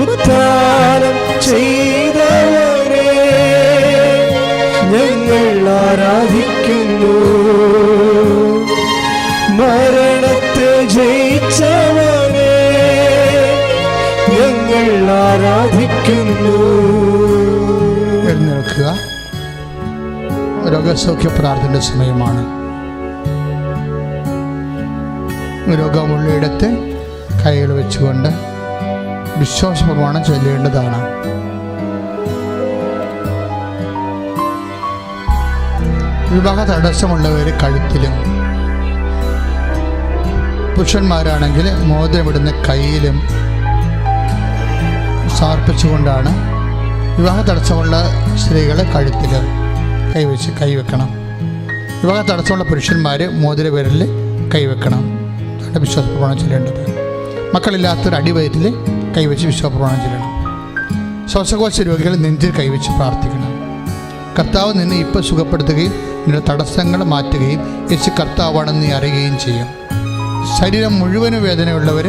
ഉദ്ധാനം ചെയ്തവനെ ഞങ്ങൾ ആരാധിക്കുന്നു, മരണത്തെ ജയിച്ചവനെ ഞങ്ങൾ ആരാധിക്കുന്നു. എഴുന്നേൽക്കുക. രോഗസൗഖ്യ പ്രാർത്ഥന സമയമാണ്. രോഗമുള്ളയിടത്ത് കൈകൾ വെച്ചുകൊണ്ട് വിശ്വാസപ്രമാണം ചൊല്ലേണ്ടതാണ്. വിവാഹ തടസ്സമുള്ളവർ കഴുത്തിലും പുരുഷന്മാരാണെങ്കിൽ മോതിരമിടുന്ന കയ്യിലും സമർപ്പിച്ചുകൊണ്ടാണ്. വിവാഹ തടസ്സമുള്ള സ്ത്രീകൾ കഴുത്തിൽ കൈവെക്കണം. വിവാഹ തടസ്സമുള്ള പുരുഷന്മാർ മോതിര വിരലിൽ കൈവെക്കണം. അതാണ് വിശ്വാസപ്രമാണം ചൊല്ലേണ്ടത്. മക്കളില്ലാത്തൊരു അടിവയറ്റിൽ കൈവച്ച് വിശ്വാസപ്രമാണം ചൊല്ലണം. ശ്വാസകോശ രോഗികൾ നെഞ്ചിൽ കൈവച്ച് പ്രാർത്ഥിക്കണം. കർത്താവ് നിന്നെ ഇപ്പോൾ സുഖപ്പെടുത്തുകയും നിന്റെ തടസ്സങ്ങൾ മാറ്റുകയും യേശു കർത്താവാണെന്ന് നീ അറിയുകയും ചെയ്യും. ശരീരം മുഴുവനും വേദനയുള്ളവർ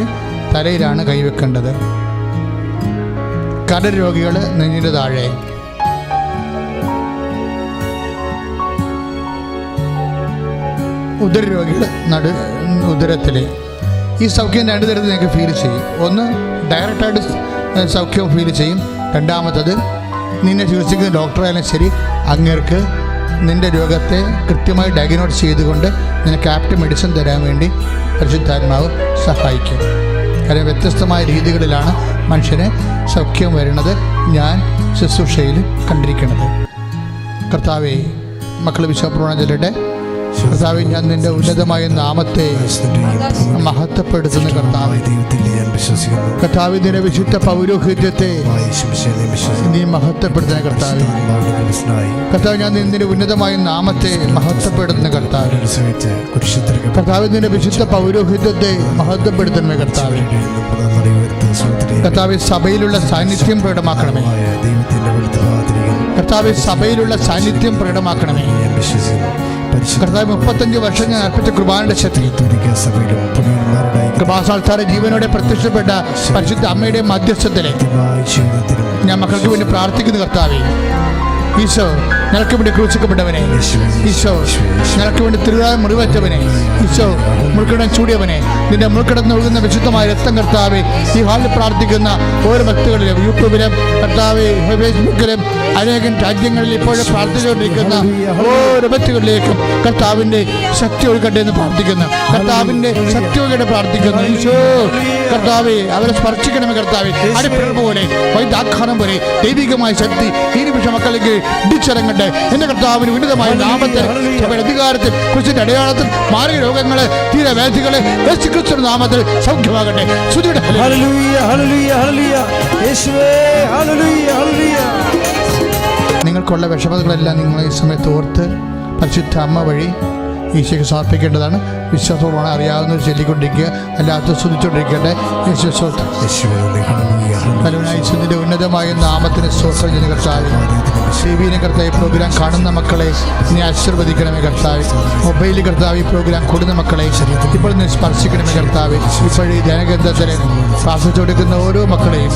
തലയിലാണ് കൈവെക്കേണ്ടത്. കടൽ രോഗികൾ നെഞ്ഞിൻ്റെ താഴെ, ഉദരരോഗികൾ ഉദരത്തിൽ. ഈ സൗഖ്യം രണ്ട് തരത്തിൽ നിങ്ങൾക്ക് ഫീൽ ചെയ്യും. ഒന്ന്, ഡയറക്റ്റായിട്ട് സൗഖ്യം ഫീൽ ചെയ്യും. രണ്ടാമത്തത്, നിന്നെ ചികിത്സിക്കുന്ന ഡോക്ടറായാലും ശരി, അങ്ങേർക്ക് നിൻ്റെ രോഗത്തെ കൃത്യമായി ഡയഗ്നോസ് ചെയ്തുകൊണ്ട് നിനക്ക് ആപ്റ്റ് മെഡിസിൻ തരാൻ വേണ്ടി പരിശുദ്ധാത്മാവ് സഹായിക്കും. കാരണം വ്യത്യസ്തമായ രീതികളിലാണ് മനുഷ്യന് സൗഖ്യം വരുന്നത് ഞാൻ ശുശ്രൂഷയിൽ കണ്ടിരിക്കുന്നത്. കർത്താവേ, മക്കൾ വിശ്വാസപ്രമാണം ചൊല്ലട്ടെ. കർത്താവേ, ഞാൻ നിന്റെ ഉന്നതമായ നാമത്തെ മഹത്വപ്പെടുത്തുന്ന കർത്താവേ, കർത്താവേ, നിന്റെ വിശുദ്ധ പൗരോഹിത്യത്തെ നീ മഹത്വപ്പെടുത്തുന്ന കർത്താവേ. കർത്താവ്, ഞാൻ നിന്റെ ഉന്നതമായ നാമത്തെ മഹത്വപ്പെടുത്തുന്ന കർത്താവേ. കർത്താവ്, നിന്റെ വിശുദ്ധ പൗരോഹിത്യത്തെ മഹത്വപ്പെടുത്തുന്ന കർത്താവേ. കർത്താവേ, സഭയിലുള്ള സാന്നിധ്യം പ്രകടമാക്കണമേ. കർത്താവേ, സഭയിലുള്ള സാന്നിധ്യം പ്രകടമാക്കണമേ. കർത്താവ്, 35 വർഷം ഞാൻ അർപ്പിച്ച കൃപാന്റെ ശക്തി, കൃപാസാൽത്താര ജീവനോടെ പ്രത്യക്ഷപ്പെട്ട പരിശുദ്ധ അമ്മയുടെ മധ്യസ്ഥത്തിലെ ഞാൻ മക്കൾക്ക് വേണ്ടി പ്രാർത്ഥിക്കുന്നു. കർത്താവേ, ഈശോ നിനക്ക് വേണ്ടി ക്രൂശിക്കപ്പെട്ടവനെ, ഈശോ നിനക്ക് വേണ്ടി തിരുവായ മുറിവറ്റവനെ, ഈശോ മുൾക്കിടം ചൂടിയവനെ, നിന്റെ മുൾക്കിടന്ന് ഒഴുകുന്ന വിശുദ്ധമായ രക്തം കർത്താവേ, ഈ ഹാളിൽ പ്രാർത്ഥിക്കുന്ന ഓരോ ഭക്തകളിലും യൂട്യൂബിലും കർത്താവേ ഫേസ്ബുക്കിലും അനേകം രാജ്യങ്ങളിൽ ഇപ്പോഴും പ്രാർത്ഥിച്ചുകൊണ്ടിരിക്കുന്ന ഓരോ വ്യക്തികളിലേക്കും കർത്താവിൻ്റെ ശക്തി ഒഴുകട്ടെ എന്ന് പ്രാർത്ഥിക്കുന്നു. കർത്താവിൻ്റെ ശക്തി ഒഴുകട്ടെ പ്രാർത്ഥിക്കുന്നു. ഈശോ കർത്താവേ, അവരെ സ്പർശിക്കണമേ കർത്താവേ. അടിപ്പിഴ പോലെ വൈദ്യാഘാതം പോലെ ദൈവികമായ ശക്തി ഈ നിമിഷം മക്കളിലേക്ക് ഇടിച്ചിറങ്ങട്ടെ. എന്റെ കർത്താവിന് ഉന്നതമായ നാമത്തിൽ, അധികാരത്തിൽ, ക്രിസ്തുവിന്റെ അടയാളത്തിൽ മാറിയ രോഗങ്ങള്, തീരവേദികള് യേശുക്രിസ്തുവിന്റെ നാമത്തിൽ സൗഖ്യമാകട്ടെ. നിങ്ങൾക്കുള്ള വിഷമതകളെല്ലാം നിങ്ങൾ ഈ സമയത്ത് ഓർത്ത് പരിശുദ്ധ അമ്മ വഴി ഈശോയ്ക്ക് സമർപ്പിക്കേണ്ടതാണ്. വിശ്വാസമാണ് അറിയാവുന്നത് ചൊല്ലിക്കൊണ്ടിരിക്കുക, അല്ലാത്ത സ്തുതിച്ചുകൊണ്ടിരിക്കട്ടെ. യേശുവിന്റെ ഉന്നതമായ നാമത്തിന് സ്തോത്രം ചെയ്യുന്ന കർത്താവേ. ടിവിയിലെ കർത്താവ് പ്രോഗ്രാം കാണുന്ന മക്കളെ നീ ആശീർവദിക്കണമേ കർത്താവേ. മൊബൈലിൽ കർത്താവ് ഈ പ്രോഗ്രാം കൊടുക്കുന്ന മക്കളെ ഇപ്പോൾ നീ സ്പർശിക്കണമേ കർത്താവേ. ഇപ്പോഴീ ധ്യാനഗ്രന്ഥത്തിന് പ്രാർത്ഥിച്ചു കൊടുക്കുന്ന ഓരോ മക്കളെയും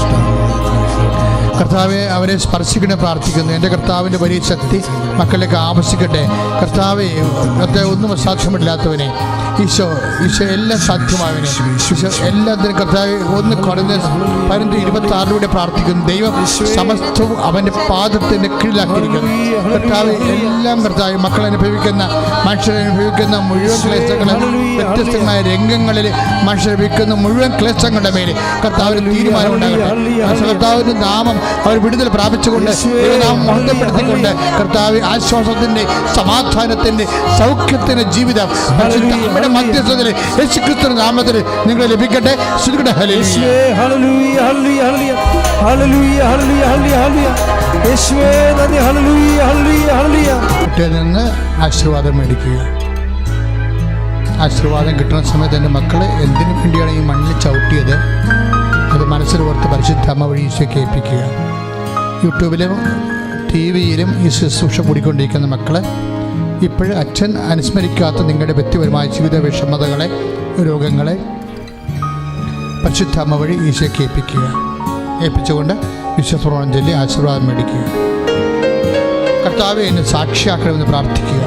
കർത്താവെ അവരെ സ്പർശിക്കണേ പ്രാർത്ഥിക്കുന്നു. എൻ്റെ കർത്താവിൻ്റെ വലിയ ശക്തി മക്കളിലേക്ക് ആവശ്യിക്കട്ടെ. കർത്താവെ, ഒന്നും അസാധ്യമില്ലാത്തവനെ ഈശോ എല്ലാം സാധ്യമാവനെ. ഈശോ എല്ലാത്തിനും കർത്താവ് ഒന്ന് കുറഞ്ഞ 26 പ്രാർത്ഥിക്കുന്നു. ദൈവം സമസ്തവും അവൻ്റെ പാദത്തിൻ്റെ കീഴിലാക്കിയിരിക്കുന്നു. കർത്താവ് എല്ലാം കർത്താവ് മക്കൾ അനുഭവിക്കുന്ന, മനുഷ്യരനുഭവിക്കുന്ന മുഴുവൻ ക്ലേശങ്ങളും, വ്യത്യസ്തമായ രംഗങ്ങളിൽ മനുഷ്യരനുഭവിക്കുന്ന മുഴുവൻ ക്ലേശങ്ങളുടെ മേലെ കർത്താവിന് തീരുമാനം ഉണ്ടാകട്ടെ. കർത്താവിൻ്റെ നാമം അവർ വിടുതൽ പ്രാപിച്ചുകൊണ്ട് നാമം മഹത്വപ്പെടുത്തിക്കൊണ്ട് കർത്താവ് ആശ്വാസത്തിൻ്റെ, സമാധാനത്തിൻ്റെ, സൗഖ്യത്തിൻ്റെ ജീവിതം നമ്മുടെ മധ്യസ്ഥത്തിൽ യേശുക്രിസ്തുവിന്റെ നാമത്തിൽ നിങ്ങൾ ലഭിക്കട്ടെ. നിന്ന് ആശീർവാദം മേടിക്കുക. ആശീർവാദം കിട്ടുന്ന സമയത്ത് എൻ്റെ മക്കൾ എന്തിനു വേണ്ടിയാണ് ഈ മണ്ണിൽ ചവിട്ടിയത് അത് മനസ്സിൽ ഓർത്ത് പരിശുദ്ധ അമ്മ വഴി ഈശോയെ കേൾപ്പിക്കുക. യൂട്യൂബിലും TV-യിലും ഈ ശുശ്രൂഷ കൂടിക്കൊണ്ടിരിക്കുന്ന മക്കൾ ഇപ്പോഴും അച്ഛൻ അനുസ്മരിക്കാത്ത നിങ്ങളുടെ വ്യക്തിപരമായ ജീവിത വിഷമതകളെ, രോഗങ്ങളെ പരിശുദ്ധ അമ്മ വഴി ഈശോയെ കേൾപ്പിക്കുക. ഏൽപ്പിച്ചുകൊണ്ട് വിശ്വാസപ്രമാണം ചൊല്ലി ആശീർവാദം മേടിക്കുക. കർത്താവെ, എന്നെ സാക്ഷിയാക്കണമെന്ന് പ്രാർത്ഥിക്കുക.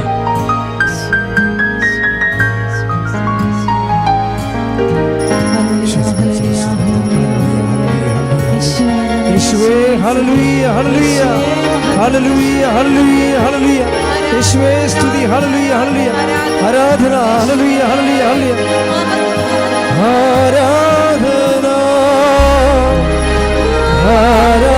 യേശുവേ ഹല്ലേലൂയ ഹല്ലേലൂയ ഹല്ലേലൂയ ഹല്ലേലൂയ ഹല്ലേലൂയ. യേശുവേ സ്തുതി. ഹല്ലേലൂയ ഹല്ലേലൂയ. ആരാധന. ഹല്ലേലൂയ ഹല്ലേലൂയ ഹല്ലേലൂയ. ആരാധന ആരാധന.